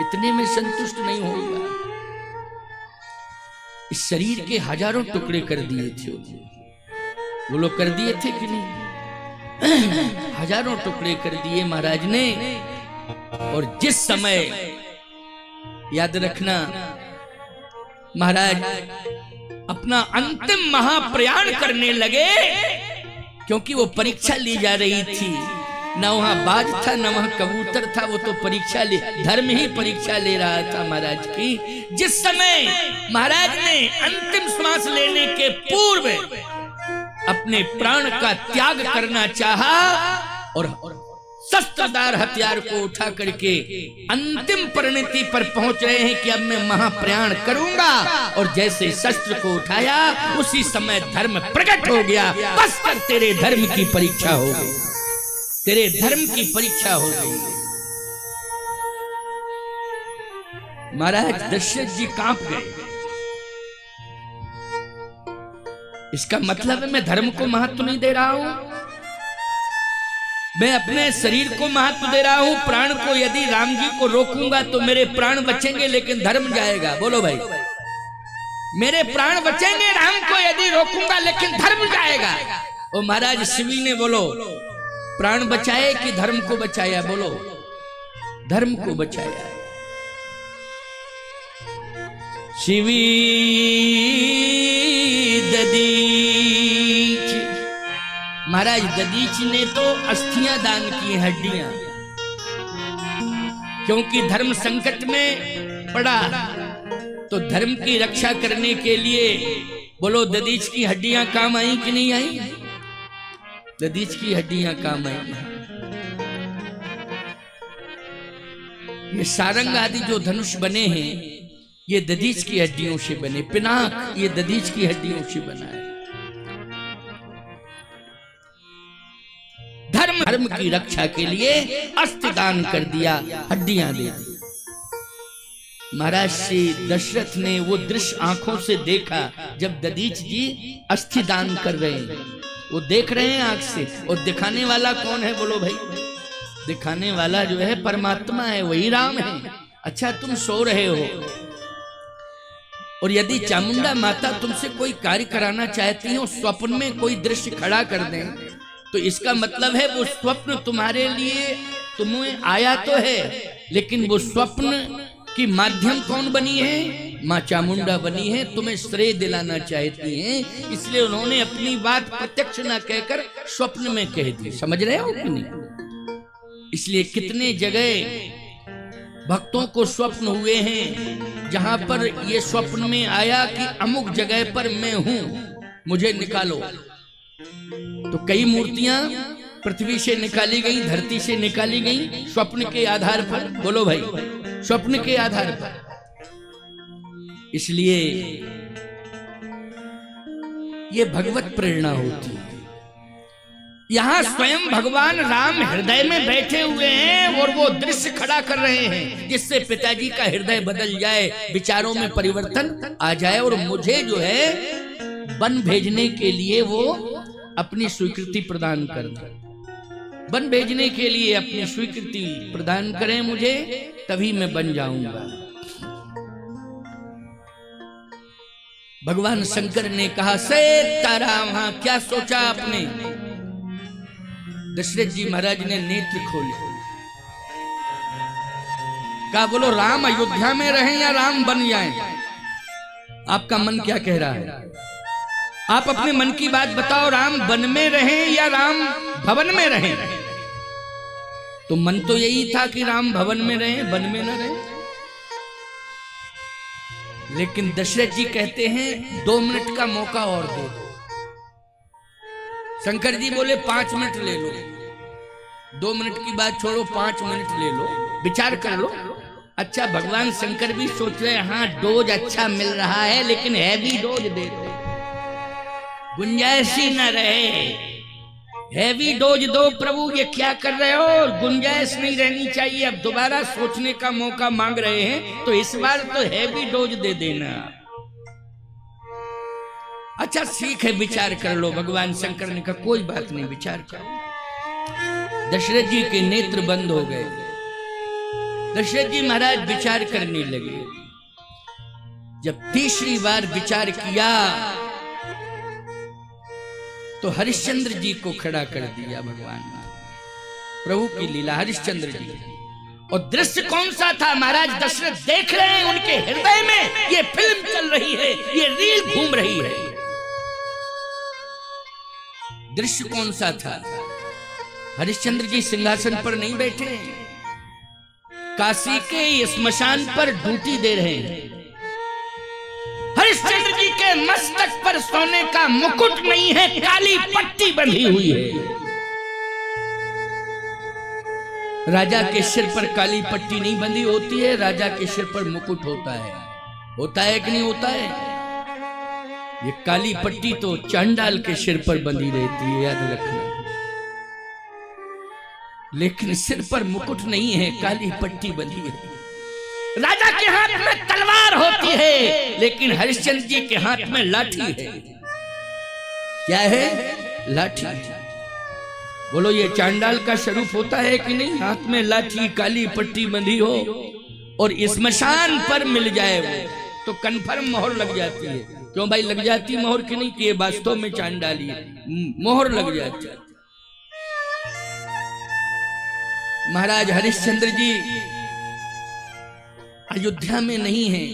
Speaker 1: इतने में संतुष्ट नहीं होऊंगा। इस शरीर के हजारों टुकड़े कर दिए थे वो लोग, कर दिए थे कि नहीं? हजारों टुकड़े कर दिए महाराज ने। और जिस समय, याद रखना, महाराज अपना अंतिम महाप्रयाण करने लगे, क्योंकि वो परीक्षा ली जा रही थी, ना वहां बाज था ना वहां कबूतर था, वो तो परीक्षा ले, धर्म ही परीक्षा ले रहा था महाराज की। जिस समय महाराज ने अंतिम श्वास लेने के पूर्व अपने प्राण का त्याग करना चाहा, और शस्त्रदार हथियार को उठा करके अंतिम परिणति पर पहुंच रहे हैं कि अब मैं महाप्रयाण करूंगा, और जैसे शस्त्र को उठाया उसी समय धर्म प्रकट हो गया। बस कर, तेरे धर्म की परीक्षा हो गई, तेरे धर्म की परीक्षा हो गई। महाराज दशरथ जी कांप गए। इसका मतलब है मैं धर्म को महत्व नहीं दे रहा हूं, मैं अपने शरीर को महत्व दे रहा हूं। प्राण को यदि राम जी को रोकूंगा तो मेरे प्राण बचेंगे, लेकिन धर्म जाएगा। बोलो भाई, मेरे प्राण बचेंगे, राम को यदि रोकूंगा लेकिन धर्म जाएगा। ओ महाराज शिवी ने बोलो प्राण बचाए कि धर्म को बचाया? बोलो धर्म को बचाया। शिवी ददीच, महाराज ददीच ने तो अस्थियां दान की, हड्डियां, क्योंकि धर्म संकट में पड़ा तो धर्म की रक्षा करने के लिए बोलो ददीच की हड्डियां काम आई कि नहीं आई? ददीच की हड्डियां काम आई। ये सारंग आदि जो धनुष बने हैं ये ददीच की हड्डियों से बने, पिनाक ये ददीच की हड्डियों से बना है। धर्म की रक्षा के लिए अस्त्र दान कर दिया, हड्डियां दे दी। महाराज श्री दशरथ ने वो दृश्य आंखों से देखा जब ददीच जी अस्थि दान कर रहे हैं, वो देख रहे हैं आंख से। और दिखाने वाला कौन है? बोलो भाई, दिखाने वाला जो है परमात्मा है, वही राम है। अच्छा तुम सो रहे हो और यदि चामुंडा माता तुमसे कोई कार्य कराना चाहती हो, स्वप्न में कोई दृश्य खड़ा कर दें, तो इसका मतलब है वो स्वप्न तुम्हारे लिए तुम्हें आया तो है, लेकिन वो स्वप्न की माध्यम कौन बनी है? माँ चामुंडा बनी है, तुम्हें श्रेय दिलाना चाहती हैं, इसलिए उन्होंने अपनी बात प्रत्यक्ष न कहकर स्वप्न में कह दी। समझ रहे हो कि नहीं? इसलिए कितने जगह भक्तों को स्वप्न हुए हैं जहां पर ये स्वप्न में आया कि अमुक जगह पर मैं हूं, मुझे निकालो। तो कई मूर्तियां पृथ्वी से निकाली गई, धरती से निकाली गई स्वप्न के आधार पर। बोलो भाई, स्वप्न के आधार पर। इसलिए ये भगवत प्रेरणा होती है। यहां स्वयं भगवान राम हृदय में बैठे हुए हैं और वो दृश्य खड़ा कर रहे हैं जिससे पिताजी का हृदय बदल जाए, विचारों में परिवर्तन आ जाए और मुझे जो है वन भेजने के लिए वो अपनी स्वीकृति प्रदान करें। वन भेजने के लिए अपनी स्वीकृति प्रदान करें मुझे, तभी मैं बन जाऊंगा। भगवान शंकर ने कहा सीताराम, हाँ क्या सोचा आपने? दशरथ जी महाराज ने नेत्र खोले, कहा बोलो राम अयोध्या में रहें या राम बन जाएं? आपका मन क्या कह रहा है? आप अपने मन की बात बताओ, राम वन में रहें या राम भवन में रहें? तो मन तो यही था कि राम भवन में रहें, वन में न रहें। लेकिन दशरथ जी कहते हैं 2 मिनट का मौका और दो। शंकर जी बोले 5 मिनट ले लो। 2 मिनट की बात छोड़ो, 5 मिनट ले लो, विचार कर लो। अच्छा भगवान शंकर भी सोच रहे हाँ डोज अच्छा मिल रहा है, लेकिन हैवी डोज दे दो, गुंजाइश ही न रहे। हैवी डोज दो प्रभु, ये क्या कर रहे हो? गुंजाइश नहीं रहनी चाहिए। अब दोबारा सोचने का मौका मांग रहे हैं, तो इस बार तो हैवी डोज दे देना। अच्छा ठीक है, विचार कर लो। भगवान शंकर ने कहा कोई बात नहीं, विचार करो। दशरथ जी के नेत्र बंद हो गए। दशरथ जी महाराज विचार करने लगे। जब तीसरी बार विचार किया तो हरिश्चंद्र जी को खड़ा कर दिया भगवान ने। प्रभु की लीला, हरिश्चंद्र जी। और दृश्य कौन सा था? महाराज दशरथ देख रहे हैं, उनके हृदय में ये फिल्म चल रही है, ये रील घूम रही है। दृश्य कौन सा था? हरिश्चंद्र जी सिंहासन पर नहीं बैठे, काशी के स्मशान पर ड्यूटी दे रहे हैं। हरिश्चंद्र जी के मस्तक पर सोने का मुकुट नहीं है, काली पट्टी बंधी हुई है। राजा के सिर पर काली पट्टी नहीं बंधी होती है, राजा के सिर पर मुकुट होता है। होता है कि नहीं होता है? ये काली पट्टी तो चांडाल के सिर पर बंधी रहती है, याद रखना। लेकिन सिर पर मुकुट नहीं है, काली पट्टी बंधी है। राजा के हाथ में तलवार होती है, लेकिन हरिश्चंद्र जी के हाथ में लाठी है। क्या है? लाठी। बोलो ये चांडाल का स्वरूप होता है कि नहीं? हाथ में लाठी, काली पट्टी बंधी हो और स्मशान पर मिल जाए वो। तो कन्फर्म मोहर लग जाती है। क्यों भाई लग जाती मोहर की नहीं कि ये वास्तव में चांडाली है, मोहर लग जाती है। महाराज हरिश्चंद्र जी अयोध्या में नहीं है,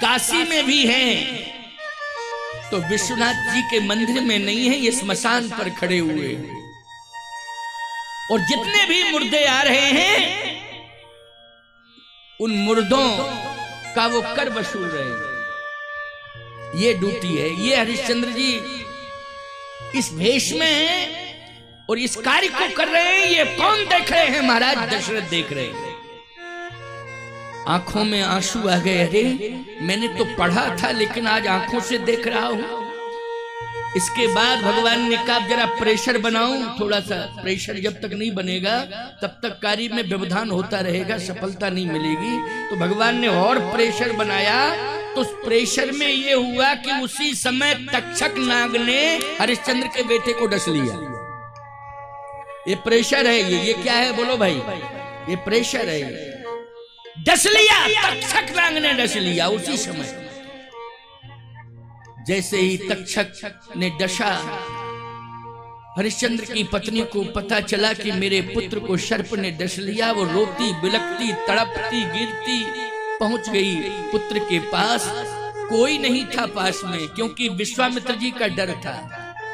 Speaker 1: काशी में भी हैं, तो विश्वनाथ जी के मंदिर में नहीं है, ये स्मशान पर खड़े हुए हैं। और जितने भी मुर्दे आ रहे हैं उन मुर्दों का वो कर वसूल रहे हैं। ये ड्यूटी है। ये हरिश्चंद्र जी इस भेष में हैं और इस कार्य को कर रहे हैं। ये कौन देख रहे हैं? महाराज दशरथ देख रहे हैं। आंखों में आंसू आ गए। अरे मैंने तो पढ़ा था लेकिन आज आंखों से देख रहा हूं। इसके बाद भगवान ने कहा जरा प्रेशर बनाऊं, थोड़ा सा प्रेशर जब तक नहीं बनेगा तब तक कार्य में व्यवधान होता रहेगा, सफलता नहीं मिलेगी। तो भगवान ने और प्रेशर बनाया। तो उस प्रेशर में ये हुआ कि उसी समय तक्षक नाग ने हरिश्चंद्र के बेटे को डस लिया। ये प्रेशर है। ये क्या है बोलो भाई? ये प्रेशर है। डस लिया, तक्षक नाग ने डस लिया उसी समय। जैसे ही तक्षक ने डसा, हरिश्चंद्र की पत्नी को पता चला कि मेरे पुत्र को सर्प ने डस लिया। वो रोती बिलखती तड़पती गिरती पहुंच गई पुत्र के पास। कोई नहीं था पास में, क्योंकि विश्वामित्र जी का डर था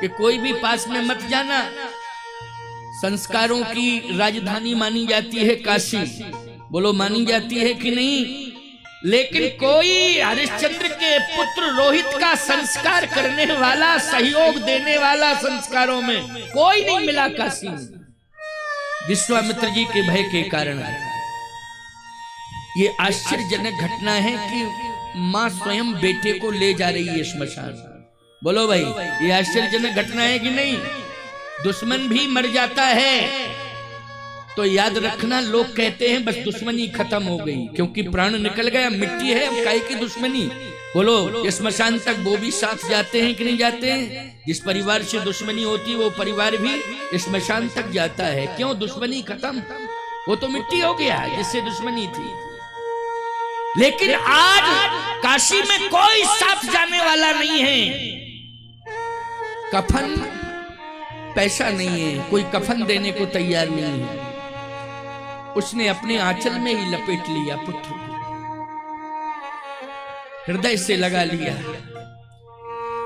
Speaker 1: कि कोई भी पास में मत जाना। संस्कारों की राजधानी मानी जाती है काशी, बोलो मानी जाती है कि नहीं? लेकिन कोई हरिश्चंद्र के पुत्र रोहित का संस्कार करने वाला, सहयोग देने वाला संस्कारों में कोई नहीं मिला काशी में, विश्वामित्र जी के भय के कारण। ये आश्चर्यजनक घटना है कि मां स्वयं बेटे को ले जा रही है श्मशान। बोलो भाई, ये आश्चर्यजनक घटना है कि नहीं? दुश्मन भी मर जाता है तो याद रखना, लोग कहते हैं बस दुश्मनी खत्म हो गई, क्योंकि प्राण निकल गया, मिट्टी है, अब काहे की दुश्मनी? बोलो, स्मशान तक वो भी साथ जाते हैं कि नहीं जाते हैं? जिस परिवार से दुश्मनी होती वो परिवार भी स्मशान तक जाता है। क्यों? दुश्मनी खत्म, वो तो मिट्टी हो गया जिससे दुश्मनी थी। लेकिन आज काशी में कोई साथ जाने वाला नहीं है। कफन पैसा नहीं है, कोई कफन देने को तैयार नहीं है। उसने अपने आंचल में ही लपेट लिया पुत्र को, हृदय से लगा लिया।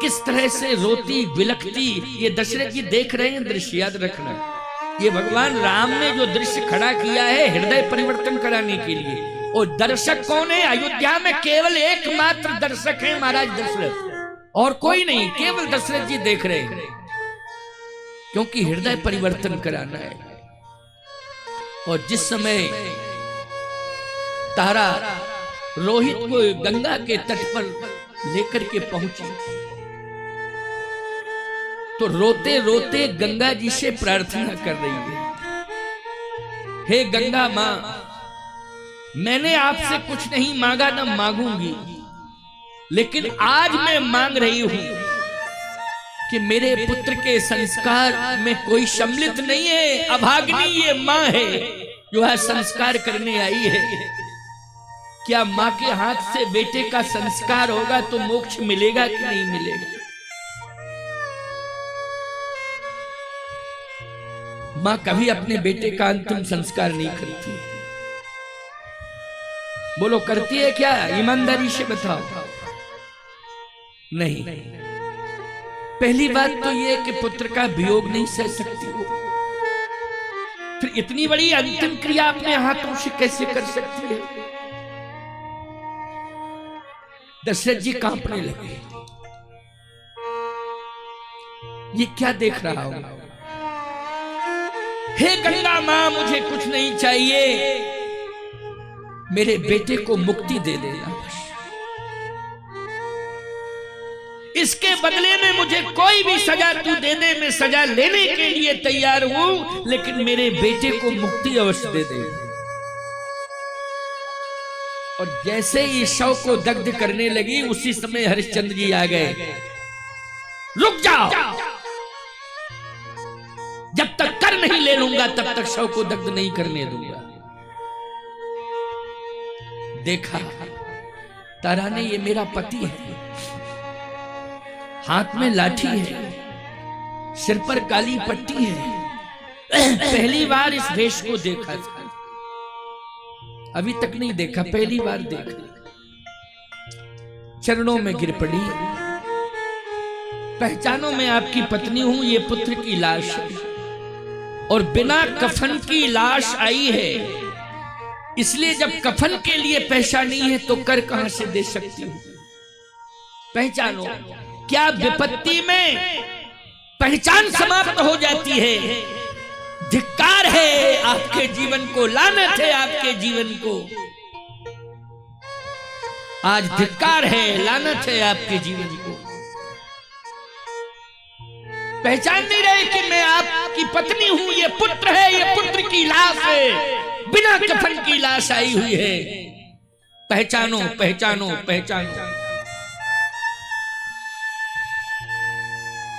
Speaker 1: किस तरह से रोती बिलखती, ये दशरथ जी देख रहे हैं दृश्य, याद रखना। ये भगवान राम ने जो दृश्य खड़ा किया है हृदय परिवर्तन कराने के लिए। और दर्शक कौन है? अयोध्या में केवल एकमात्र दर्शक है महाराज दशरथ, और कोई नहीं, केवल दशरथ जी देख रहे हैं, क्योंकि हृदय परिवर्तन कराना है। और जिस समय तारा रोहित को गंगा के तट पर लेकर के पहुंची तो रोते रोते गंगा जी से प्रार्थना कर रही है, हे गंगा मां, मैंने आपसे कुछ नहीं मांगा, न मांगूंगी, लेकिन आज मैं मांग रही हूं कि मेरे पुत्र के संस्कार में कोई सम्मिलित नहीं है। अभागिनी ये मां है जो है संस्कार करने आई है। क्या मां के हाथ से बेटे का संस्कार होगा तो मोक्ष मिलेगा कि नहीं मिलेगा? मां कभी अपने बेटे का अंतिम संस्कार नहीं करती। बोलो, करती है क्या? ईमानदारी से बताओ। नहीं। पहली बात तो यह कि पुत्र का वियोग नहीं सह सकती हो, फिर इतनी बड़ी अंतिम क्रिया अपने हाथों से कैसे कर सकती है? दशरथ जी कांपने लगे। ये क्या देख रहा हूं? हे गंगा मां, मुझे कुछ नहीं चाहिए, मेरे बेटे को मुक्ति दे देना। इसके बदले में मुझे कोई भी सजा तू देने में सजा लेने के लिए तैयार हूं, लेकिन मेरे बेटे को मुक्ति अवश्य दे दे। और जैसे ही शव को दग्ध करने लगी उसी समय हरिश्चंद्र जी आ गए। रुक जाओ, जब तक कर नहीं ले लूंगा तब तक शव को दग्ध नहीं करने दूंगा। देखा तारा ने, ये मेरा पति है, हाथ में लाठी है, सिर पर काली पट्टी है। पहली बार इस वेश को देखा था, अभी तक नहीं देखा, पहली बार देखा। चरणों में गिर पड़ी, पहचानो मैं आपकी पत्नी हूं, ये पुत्र की लाश है और बिना कफन की लाश आई है, इसलिए जब कफन के लिए पैसा नहीं है तो कर कहां से दे सकती हूं। पहचानो, क्या विपत्ति में पहचान समाप्त हो जाती है। धिक्कार है आपके जीवन को, लानत है आपके जीवन को। आज धिक्कार है, लानत है आपके जीवन को। पहचान नहीं रहे कि मैं आपकी पत्नी हूं, ये पुत्र है, ये पुत्र की लाश है, बिना कफन की लाश आई हुई है। पहचानो पहचानो पहचानो।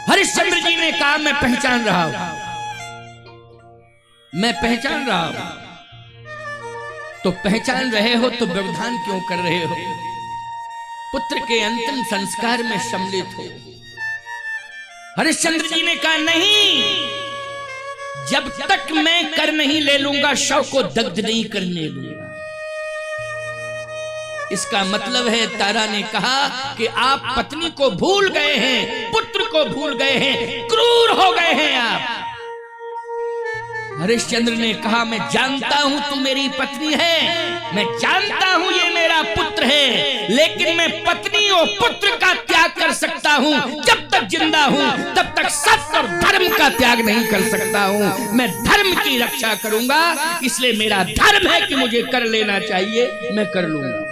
Speaker 1: हरिश्चंद्र जी ने कहा मैं पहचान रहा हूं, मैं पहचान रहा हूं। तो पहचान रहे हो तो व्यवधान क्यों कर रहे हो? पुत्र के अंतिम संस्कार में सम्मिलित हो। हरिश्चंद्र जी ने कहा नहीं, जब तक मैं कर नहीं ले लूंगा, शव को दग्ध नहीं करने दूंगा। इसका मतलब है, तारा ने कहा कि आप पत्नी को भूल गए हैं, पुत्र को भूल गए हैं, क्रूर हो गए हैं आप। हरिश्चंद्र ने कहा मैं जानता हूं तू मेरी पत्नी है, मैं जानता हूं ये मेरा पुत्र है, लेकिन मैं पत्नी और पुत्र का त्याग कर सकता हूं। जब तक जिंदा हूं तब तक सत्य और धर्म का त्याग नहीं कर सकता हूं। मैं धर्म की रक्षा करूंगा, इसलिए मेरा धर्म है कि मुझे कर लेना चाहिए, मैं कर लूंगा।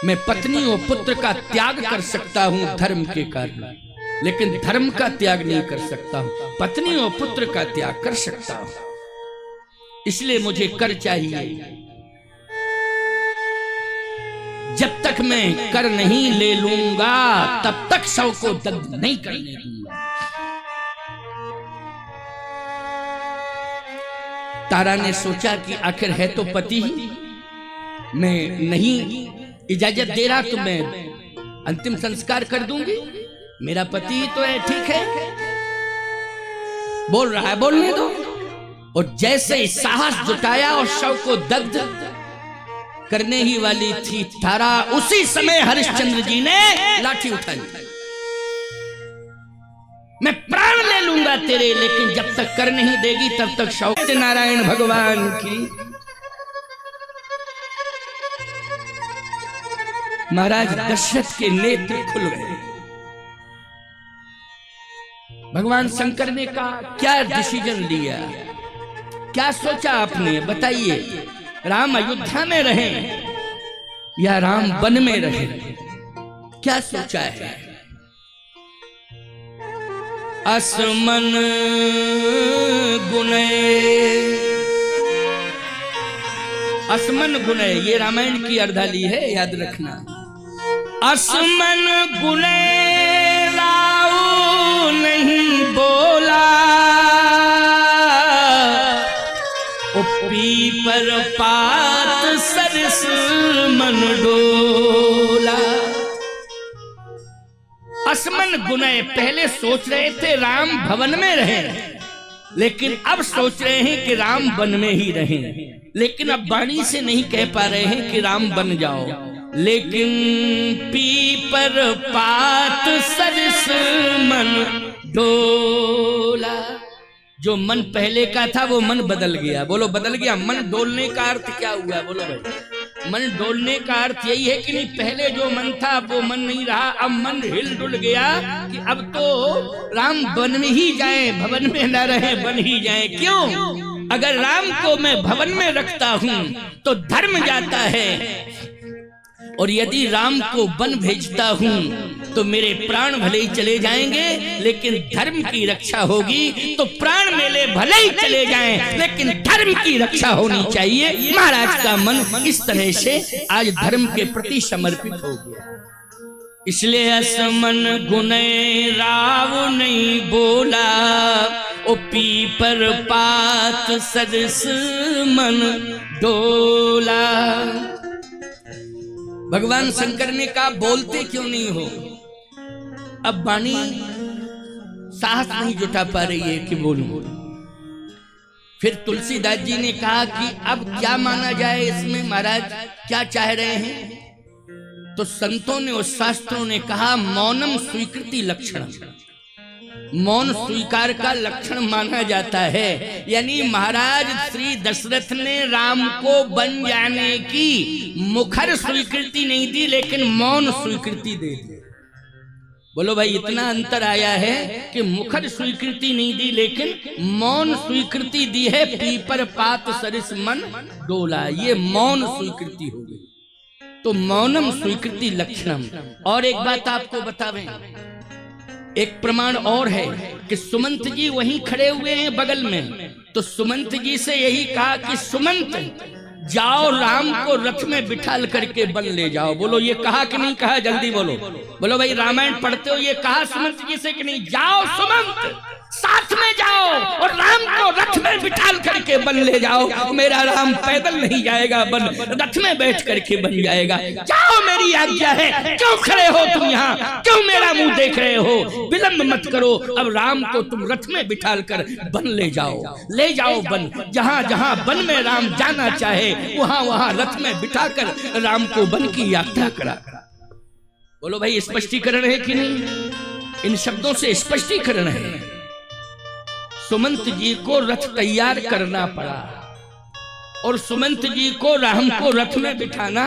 Speaker 1: मैं पत्नी और पुत्र का त्याग कर सकता हूं धर्म के कारण, लेकिन धर्म का त्याग नहीं कर सकता हूं। पत्नी और पुत्र का त्याग कर सकता हूं, इसलिए मुझे कर चाहिए। जब तक मैं कर नहीं ले लूंगा तब तक शव को दग्ध नहीं करने दूंगा। तारा ने सोचा कि आखिर है तो पति ही, मैं नहीं इजाजत दे रहा तो मैं अंतिम संस्कार कर दूंगी, मेरा पति ही तो है, ठीक है, बोल रहा है, बोलने दो। और जैसे ही साहस जुटाया और शव को दग्ध करने ही वाली थी तारा, उसी समय हरिश्चंद्र जी ने लाठी उठाई। मैं प्राण ले लूंगा तेरे, लेकिन जब तक कर नहीं देगी तब तक शव। नारायण भगवान की। महाराज दशरथ के नेत्र खुल गए। भगवान शंकर ने कहा क्या डिसीजन लिया, क्या सोचा आपने, बताइए। राम अयोध्या में रहे या राम वन में रहे, क्या सोचा है? असमन गुणे, असमन गुणे, ये रामायण की अर्धाली है, याद रखना। असमन गुणे राव नहीं बोला, पीपर पात सरस मन डोला। असमन गुणे, पहले सोच रहे थे राम भवन में रहे, लेकिन अब सोच रहे हैं कि राम वन में ही रहें। लेकिन अब वाणी से नहीं कह पा रहे हैं कि राम बन जाओ, लेकिन पीपर पात सरस मन डोला। जो मन पहले का था वो मन बदल गया। बोलो बदल गया। मन डोलने का अर्थ क्या हुआ? बोलो भाई। मन डोलने का अर्थ यही है कि नहीं, पहले जो मन था वो मन नहीं रहा, अब मन हिल डुल गया कि अब तो राम वन में ही जाए, भवन में न रहे, बन ही जाए। क्यों? अगर राम को मैं भवन में रखता हूं तो धर्म जाता है, और यदि राम को वन भेजता हूं तो मेरे प्राण भले ही चले जाएंगे, लेकिन धर्म की रक्षा होगी। तो प्राण मेरे भले ही चले जाएं, लेकिन धर्म की रक्षा होनी चाहिए। महाराज का मन इस तरह से आज धर्म के प्रति समर्पित हो गया। इसलिए असमन गुने राव नहीं बोला, ओ पीपर पात सरस मन डोला। भगवान शंकर ने कहा बोलते क्यों नहीं हो? अब वाणी साहस नहीं जुटा पा रही है कि बोलूं। फिर तुलसीदास जी ने कहा कि अब क्या माना जाए इसमें, महाराज क्या चाह रहे हैं? तो संतों ने और शास्त्रों ने कहा मौनम स्वीकृति लक्षण, मौन स्वीकार का लक्षण माना जाता है। यानी महाराज श्री दशरथ ने राम को बन जाने की मुखर स्वीकृति नहीं दी, लेकिन मौन स्वीकृति दे दी। बोलो भाई, इतना अंतर आया है कि मुखर स्वीकृति नहीं दी लेकिन मौन स्वीकृति दी है। पीपर पात सरिस मन डोला, ये मौन स्वीकृति हो गई। तो मौनम स्वीकृति लक्षणम। और एक बात आपको बतावें, एक प्रमाण और है कि सुमंत जी वहीं खड़े हुए हैं बगल में। तो सुमंत जी से यही कहा कि सुमंत जाओ राम को रथ में बिठाल करके बन ले जाओ। बोलो ये कहा कि नहीं कहा? जल्दी बोलो। बोलो भाई, रामायण पढ़ते हो, ये कहा सुमंत जी से कि नहीं? जाओ सुमंत, साथ में जाओ और राम को रथ में बिठाल करके बन ले जाओ। मेरा राम पैदल नहीं जाएगा, बन रथ में बैठ करके बन जाएगा। जाओ, मेरी आज्ञा है। क्यों खड़े हो तुम यहाँ? क्यों मेरा मुंह देख रहे हो? विलंब मत करो, अब राम को तुम रथ में बिठाल कर बन ले जाओ। ले जाओ बन, जहां जहां बन में राम जाना चाहे वहां वहां रथ में बिठाकर राम को बन की यात्रा करा। बोलो भाई, स्पष्टीकरण है कि नहीं? इन शब्दों से स्पष्टीकरण है। सुमंत जी को रथ तैयार करना पड़ा और सुमंत जी को राम को रथ में बिठाना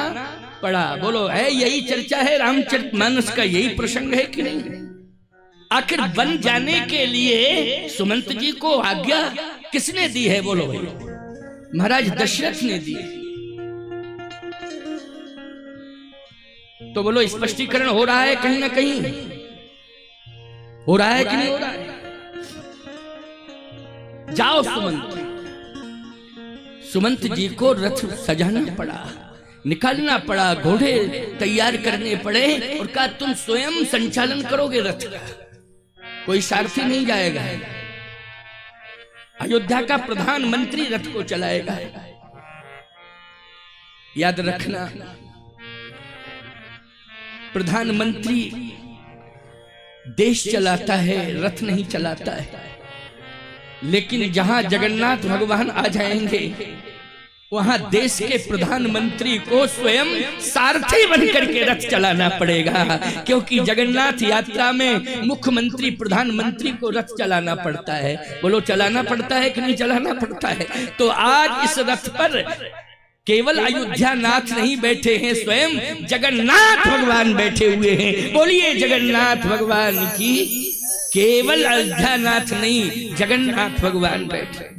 Speaker 1: पड़ा। बोलो, है यही चर्चा है रामचरितमानस का, यही प्रसंग है कि नहीं? आखिर बन जाने के लिए सुमंत जी को आज्ञा किसने दी है? बोलो भाई, महाराज दशरथ ने दी। तो बोलो, स्पष्टीकरण हो रहा है कहीं ना कहीं? हो रहा है कि नहीं हो रहा है? जाओ सुमंत जी को रथ सजाना पड़ा, निकालना पड़ा, घोड़े तैयार करने पड़े और कहा तुम स्वयं संचालन करोगे रथ का, कोई सारथी नहीं जाएगा। अयोध्या का प्रधानमंत्री रथ को चलाएगा। याद रखना, प्रधानमंत्री देश चलाता है, रथ नहीं चलाता है। लेकिन जहां जगन्नाथ भगवान आ जाएंगे वहां देश के प्रधानमंत्री को स्वयं सारथी बनकर के रथ चलाना पड़ेगा, क्योंकि जगन्नाथ यात्रा में मुख्यमंत्री प्रधानमंत्री को रथ चलाना पड़ता है। बोलो, चलाना पड़ता है कि नहीं चलाना पड़ता है? तो आज इस रथ पर केवल अयोध्या नाथ नहीं बैठे हैं, स्वयं जगन्नाथ भगवान बैठे हुए हैं। बोलिए जगन्नाथ भगवान की। केवल अयोध्या नाथ नहीं, जगन्नाथ भगवान बैठे।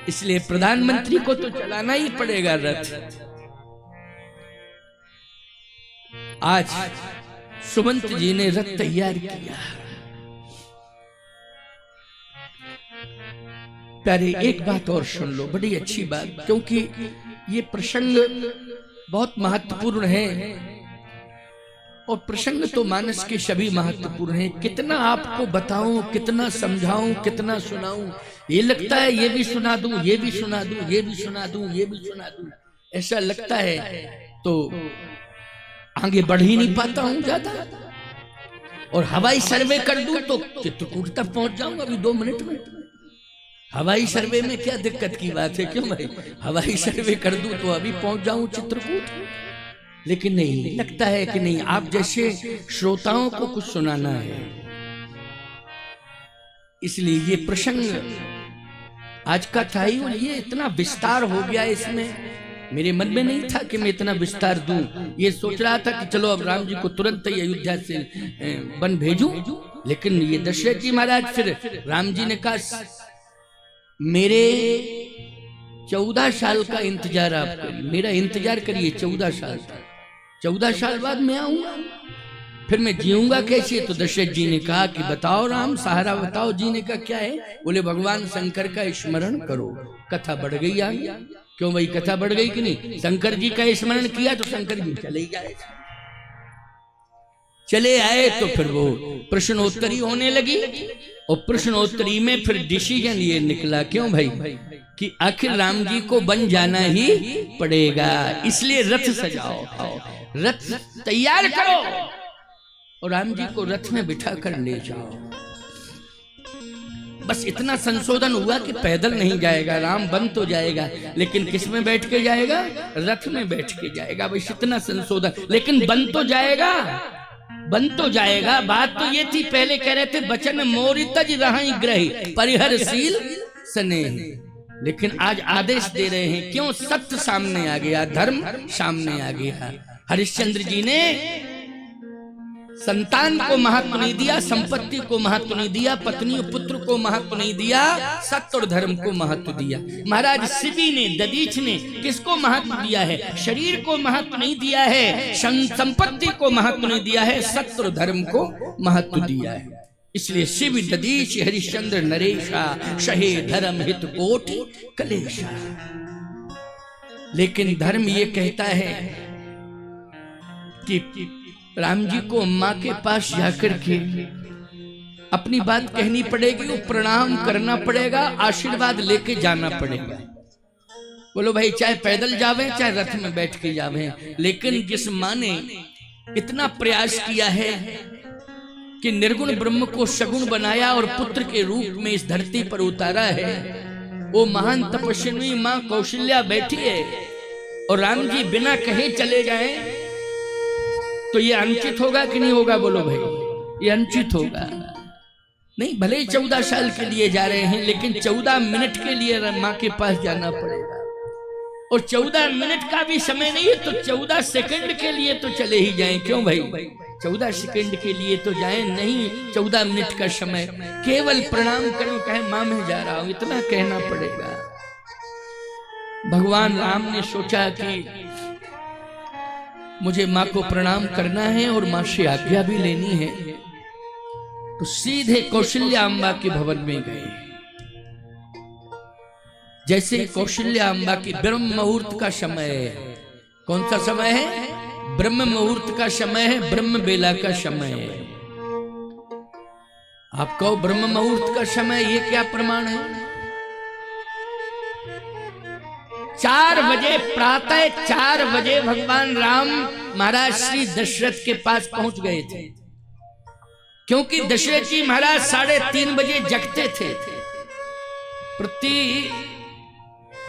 Speaker 1: इसलिए प्रधानमंत्री को तो चलाना ही पड़ेगा रथ। आज सुमंत जी ने रथ तैयार किया। प्यारे, एक बात और सुन लो, बड़ी अच्छी बात, क्योंकि ये प्रसंग बहुत महत्वपूर्ण है और प्रसंग तो मानस के सभी महत्वपूर्ण हैं। कितना आपको बताऊं, कितना समझाऊं, कितना सुनाऊं, ये लगता है ये भी सुना दूं, ये भी सुना दूं, ये भी सुना दूं, ये भी सुना दूं, ऐसा लगता है तो आगे बढ़ ही नहीं पाता हूं ज्यादा। और हवाई सर्वे कर दूं तो चित्रकूट तक पहुंच जाऊंगा अभी 2 मिनट में। हवाई सर्वे में क्या दिक्कत की बात है? क्यों भाई, हवाई सर्वे कर दूं तो अभी पहुंच जाऊं चित्रकूट। लेकिन नहीं, लगता है कि नहीं, आप जैसे श्रोताओं को कुछ सुनाना है। इसलिए ये प्रसंग आज का था ही, और ये इतना विस्तार हो गया इसमें। मेरे मन में नहीं था कि मैं इतना विस्तार दूं। ये सोच रहा था कि चलो अब राम जी को तुरंत ही अयोध्या से वन भेजूं, लेकिन ये दशरथ जी महाराज, फिर राम जी ने कहा मेरे 14 साल का इंतजार आप करिए, मेरा इंतजार करिए 14 साल। 14 साल बाद मैं आऊंगा, फिर मैं जीऊंगा कैसे? तो दशरथ जी ने कहा कि बताओ राम, सहारा बताओ। जीने का क्या है? बोले भगवान शंकर का स्मरण करो। कथा बढ़ गई आगे। क्यों भाई, कथा बढ़ गई कि नहीं? शंकर जी का स्मरण किया तो शंकर जी चले गए, चले आए तो फिर वो प्रश्नोत्तरी होने लगी और प्रश्नोत्तरी में फिर डिसीजन ये निकला। क्यों भाई? कि आखिर राम जी को बन जाना ही पड़ेगा, इसलिए रथ सजाओ, रथ तैयार करो और राम जी को रथ में बिठा कर ले जाओ। बस इतना संशोधन हुआ कि पैदल नहीं जाएगा, राम बन तो जाएगा लेकिन किस में बैठ के जाएगा? रथ में बैठ के जाएगा। बस इतना संशोधन, लेकिन बन तो जाएगा, बन तो जाएगा। बात तो ये थी, पहले कह रहे थे बचन मोरि तज रहि ग्रही परिहरशील स्नेह, लेकिन आज आदेश दे रहे हैं। क्यों? सत्य सामने आ गया, धर्म सामने आ गया। हरिश्चंद्र जी ने संतान को महत्व नहीं दिया, संपत्ति को महत्व नहीं दिया, पत्नी और पुत्र को महत्व नहीं दिया, सत्य और धर्म को महत्व दिया। महाराज शिवी ने, ददीच ने किसको महत्व दिया है? शरीर को महत्व नहीं दिया है, संपत्ति को महत्व नहीं दिया है, सत्य और धर्म को महत्व दिया है। इसलिए शिव ददीच हरिश्चंद्र नरेशा शहे धर्म हित कोटि कलेशा। लेकिन धर्म ये कहता है कि राम जी को माँ के पास जाकर के अपनी बात कहनी पड़ेगी, वो प्रणाम करना पड़ेगा, आशीर्वाद लेके जाना पड़ेगा। बोलो भाई, चाहे पैदल जावे चाहे रथ में बैठ के जावे, लेकिन जिस माँ ने इतना प्रयास किया है कि निर्गुण ब्रह्म को सगुण बनाया और पुत्र के रूप में इस धरती पर उतारा है, वो महान तपस्विनी माँ कौशल्या बैठी है और राम जी बिना कहे चले जाएं तो ये अनुचित होगा कि नहीं होगा? बोलो भाई, ये अनुचित होगा। नहीं, भले ही 14 साल के लिए जा रहे हैं, लेकिन 14 मिनट के लिए माँ के पास जाना पड़ेगा। और 14 मिनट का भी समय नहीं है तो 14 सेकंड के लिए तो चले ही जाएं। क्यों भाई? 14 सेकंड के लिए तो जाएं, नहीं 14 मिनट का समय। केवल प्रणाम करें, कहे माँ मैं जा रहा हूं, इतना कहना पड़ेगा। भगवान राम ने सोचा कि मुझे माँ को प्रणाम करना है और माँ से आज्ञा भी लेनी है, तो सीधे कौशल्या अम्बा के भवन में गए। जैसे कौशल्या अम्बा की ब्रह्म मुहूर्त का समय है। कौन सा समय है? ब्रह्म मुहूर्त का समय है, ब्रह्म बेला का समय है। आप कहो ब्रह्म मुहूर्त का समय, ये क्या प्रमाण है? 4 बजे, प्रातः 4 बजे भगवान राम महाराज श्री दशरथ के पास पहुंच गए थे, क्योंकि दशरथ जी महाराज 3:30 बजे जगते थे। प्रति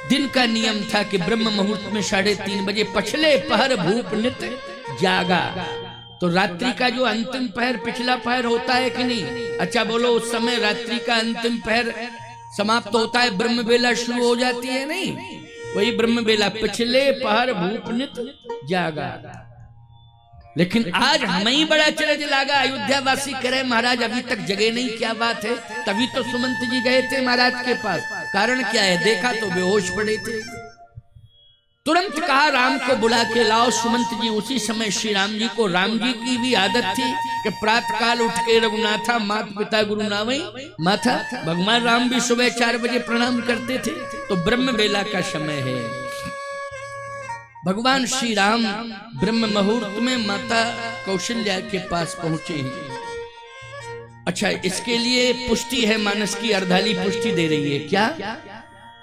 Speaker 1: दिन का नियम था कि ब्रह्म मुहूर्त में 3:30 बजे पछले पहर भूप नित जागा। तो रात्रि का जो अंतिम पहर, पिछला पहर होता है कि नहीं? अच्छा बोलो, उस समय रात्रि का अंतिम पहर समाप्त होता है, ब्रह्म बेला शुरू हो जाती है, नहीं? वही ब्रह्म बेला, पिछले पहर भूप नित जागा। लेकिन आज हमें ही बड़ा चरज लागा। अयोध्या वासी करे महाराज अभी तक जगे नहीं, क्या बात है? तभी तो सुमंत जी गए थे महाराज के पास। कारण क्या है? देखा तो बेहोश पड़े थे। तुरंत कहा राम को बुला के लाओ। सुमंत जी उसी समय श्री राम जी को, राम जी की भी आदत थी कि प्रातः काल उठ के रघुनाथा मात पिता गुरु नावई माथा। भगवान राम भी सुबह 4 बजे प्रणाम करते थे। तो ब्रह्म बेला का समय है। भगवान श्री राम ब्रह्म मुहूर्त में माता कौशल्या के पास पहुंचे हैं। अच्छा, इसके लिए पुष्टि है, मानस की अर्धाली पुष्टि दे रही है। क्या?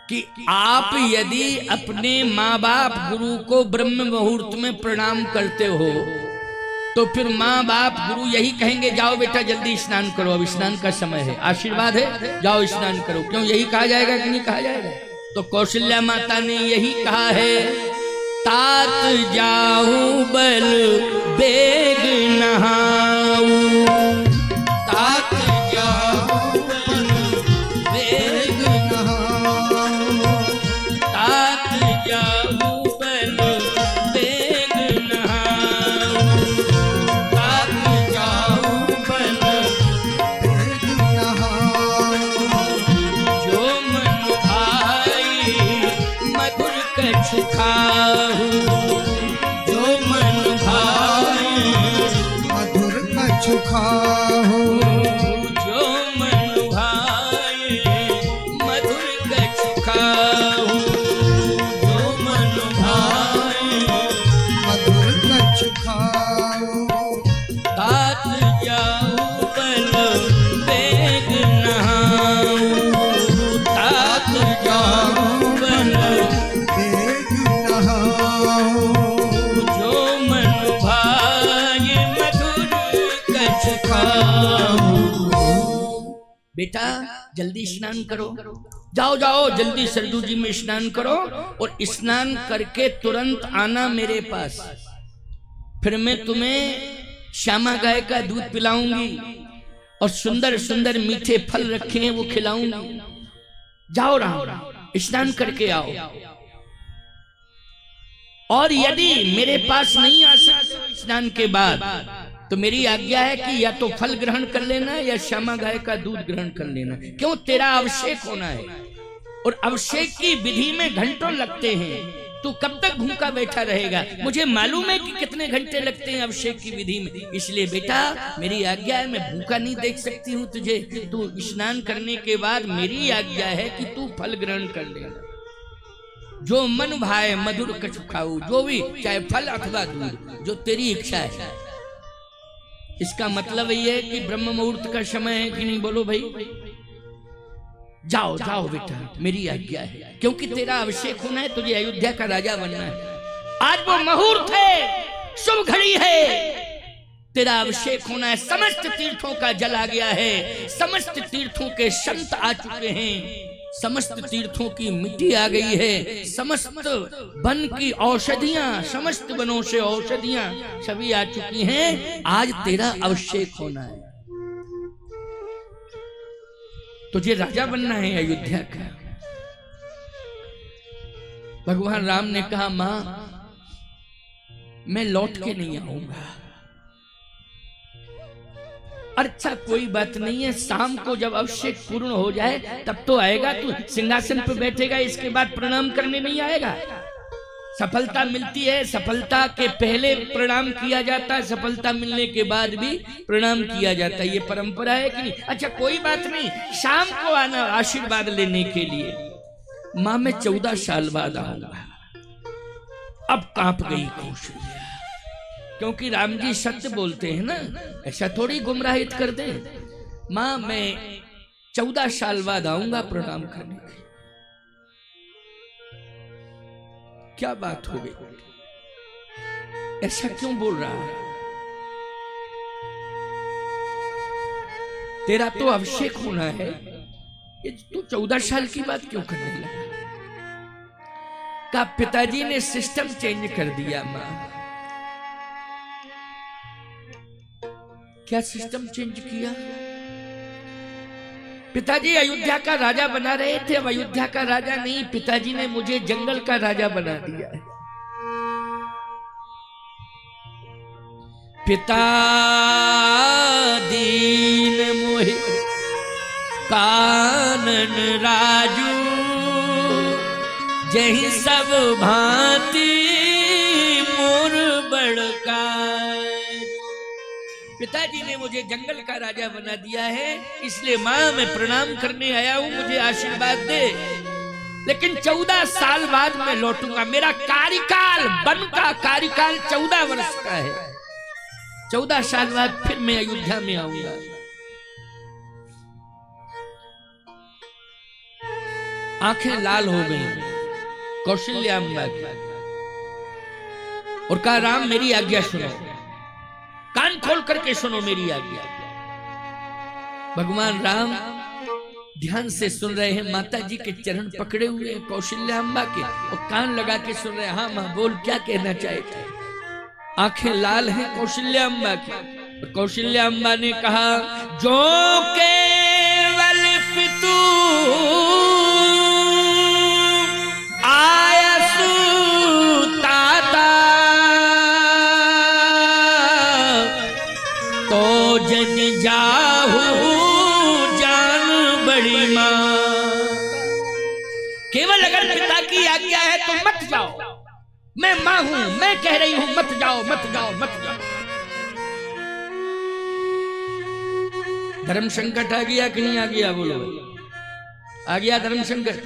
Speaker 1: कि आप यदि अपने माँ बाप गुरु को ब्रह्म मुहूर्त में प्रणाम करते हो तो फिर माँ बाप गुरु यही कहेंगे, जाओ बेटा जल्दी स्नान करो, अब स्नान का समय है, आशीर्वाद है, जाओ स्नान करो। क्यों? यही कहा जाएगा कि नहीं कहा जाएगा? तो कौशल्या माता ने यही कहा है, तात जाऊं बल बेग नहाऊं, तात जाऊं बल बेग नहाऊं, तात जाऊं बल बेग नहाऊं, तात जाऊं बल बेग नहाऊं, जो मन भाई मधुर कछ खाऊं, जो मन भाई मधुर कछ खाऊं, जो मन भाई मधुर कछ खाऊं, जो मन भाई मधुर कछ खाऊं, तात जाऊं बल बेग नहाऊं, तात जाऊं बेटा जल्दी स्नान करो, जाओ जाओ जल्दी सरजू जी में स्नान करो और स्नान करके तुरंत आना मेरे पास, फिर मैं तुम्हें श्यामा गाय का दूध पिलाऊंगी और सुंदर सुंदर मीठे फल रखे हैं वो खिलाऊंगी। जाओ राम स्नान करके आओ, और यदि मेरे पास नहीं आ सकते स्नान के बाद तो मेरी आज्ञा है कि या तो फल ग्रहण कर लेना या श्यामा गाय का दूध ग्रहण कर लेना। क्यों? तेरा अभिषेक होना है और अभिषेक की विधि में घंटों लगते हैं। तू कब तक भूखा बैठा रहेगा? मुझे मालूम है कि कितने घंटे लगते हैं अभिषेक की विधि में, इसलिए बेटा मेरी आज्ञा है, मैं भूखा नहीं देख सकती हूँ तुझे। तू स्नान करने के बाद मेरी आज्ञा है कि तू फल ग्रहण कर लेना, जो मन भाए मधुर कछु खाऊ, जो भी चाहे फल अथवा दूध, जो तेरी इच्छा है। इसका मतलब ये है कि ब्रह्म मुहूर्त का समय है कि नहीं? बोलो भाई। जाओ जाओ बेटा मेरी आज्ञा है, क्योंकि तेरा अभिषेक होना है, तुझे अयोध्या का राजा बनना है। आज वो मुहूर्त है, शुभ घड़ी है, तेरा अभिषेक होना है। समस्त तीर्थों का जल आ गया है, समस्त तीर्थों के संत आ चुके हैं, समस्त तीर्थों की मिट्टी आ गई है, समस्त वन की औषधियां, समस्त वनों से औषधियां सभी आ चुकी हैं। आज तेरा अभिषेक होना है, तुझे राजा बनना है अयोध्या का। भगवान राम ने कहा मां मैं लौट के नहीं आऊंगा। अच्छा कोई बात नहीं है, शाम को जब अभिषेक पूर्ण हो जाए तब तो आएगा, तू सिंहासन पर बैठेगा, इसके बाद प्रणाम करने नहीं आएगा। सफलता मिलती है, सफलता के पहले प्रणाम किया जाता है, सफलता मिलने के बाद भी प्रणाम किया जाता है, ये परंपरा है कि नहीं? अच्छा कोई बात नहीं, शाम को आना आशीर्वाद लेने के लिए। मां मैं 14 साल बाद आऊंगा। अब कांप गई कौशल्या, क्योंकि राम जी सत्य बोलते हैं ना, ऐसा थोड़ी गुमराहित कर दे। मां मैं 14 साल बाद आऊंगा प्रणाम करने के। क्या बात हो गई? ऐसा क्यों बोल रहा है? तेरा तो अभिषेक होना है, ये तू 14 साल की बात क्यों करने लगा? का पिताजी ने सिस्टम चेंज कर दिया। मां क्या सिस्टम चेंज किया? पिताजी अयोध्या का राजा बना रहे थे, अब अयोध्या का राजा नहीं, पिताजी ने मुझे जंगल का राजा बना दिया है। पिता दीन मोहि कानन राजू, जही सब भांति मोर बड़का। पिताजी ने मुझे जंगल का राजा बना दिया है, इसलिए मां मैं प्रणाम करने आया हूं, मुझे आशीर्वाद दे। लेकिन 14 साल बाद मैं लौटूंगा। मेरा कार्यकाल, वन का कार्यकाल 14 वर्ष का है। 14 साल बाद फिर मैं अयोध्या में आऊंगा। आंखें लाल हो गई कौशल्या अम्मा की और कहा राम मेरी आज्ञा सुनो, कान खोल करके सुनो मेरी आज्ञा। भगवान राम ध्यान से सुन रहे हैं, माता जी के चरण पकड़े हुए हैं कौशल्या अम्मा के, और कान लगा के सुन रहे हैं। हाँ मां बोल, क्या कहना चाहते? आंखें लाल हैं कौशल्या अम्मा की। और कौशल्या अम्मा ने कहा जो केवल पितु आयसु ताता, तो जन जाहू जान बड़ी मां। केवल अगर पिता की आज्ञा है तो मत जाओ, मैं मां हूं, मैं कह रही हूं मत जाओ मत जाओ मत जाओ। धर्म संकट आ गया कि नहीं आ गया? बोलो आ गया धर्म संकट।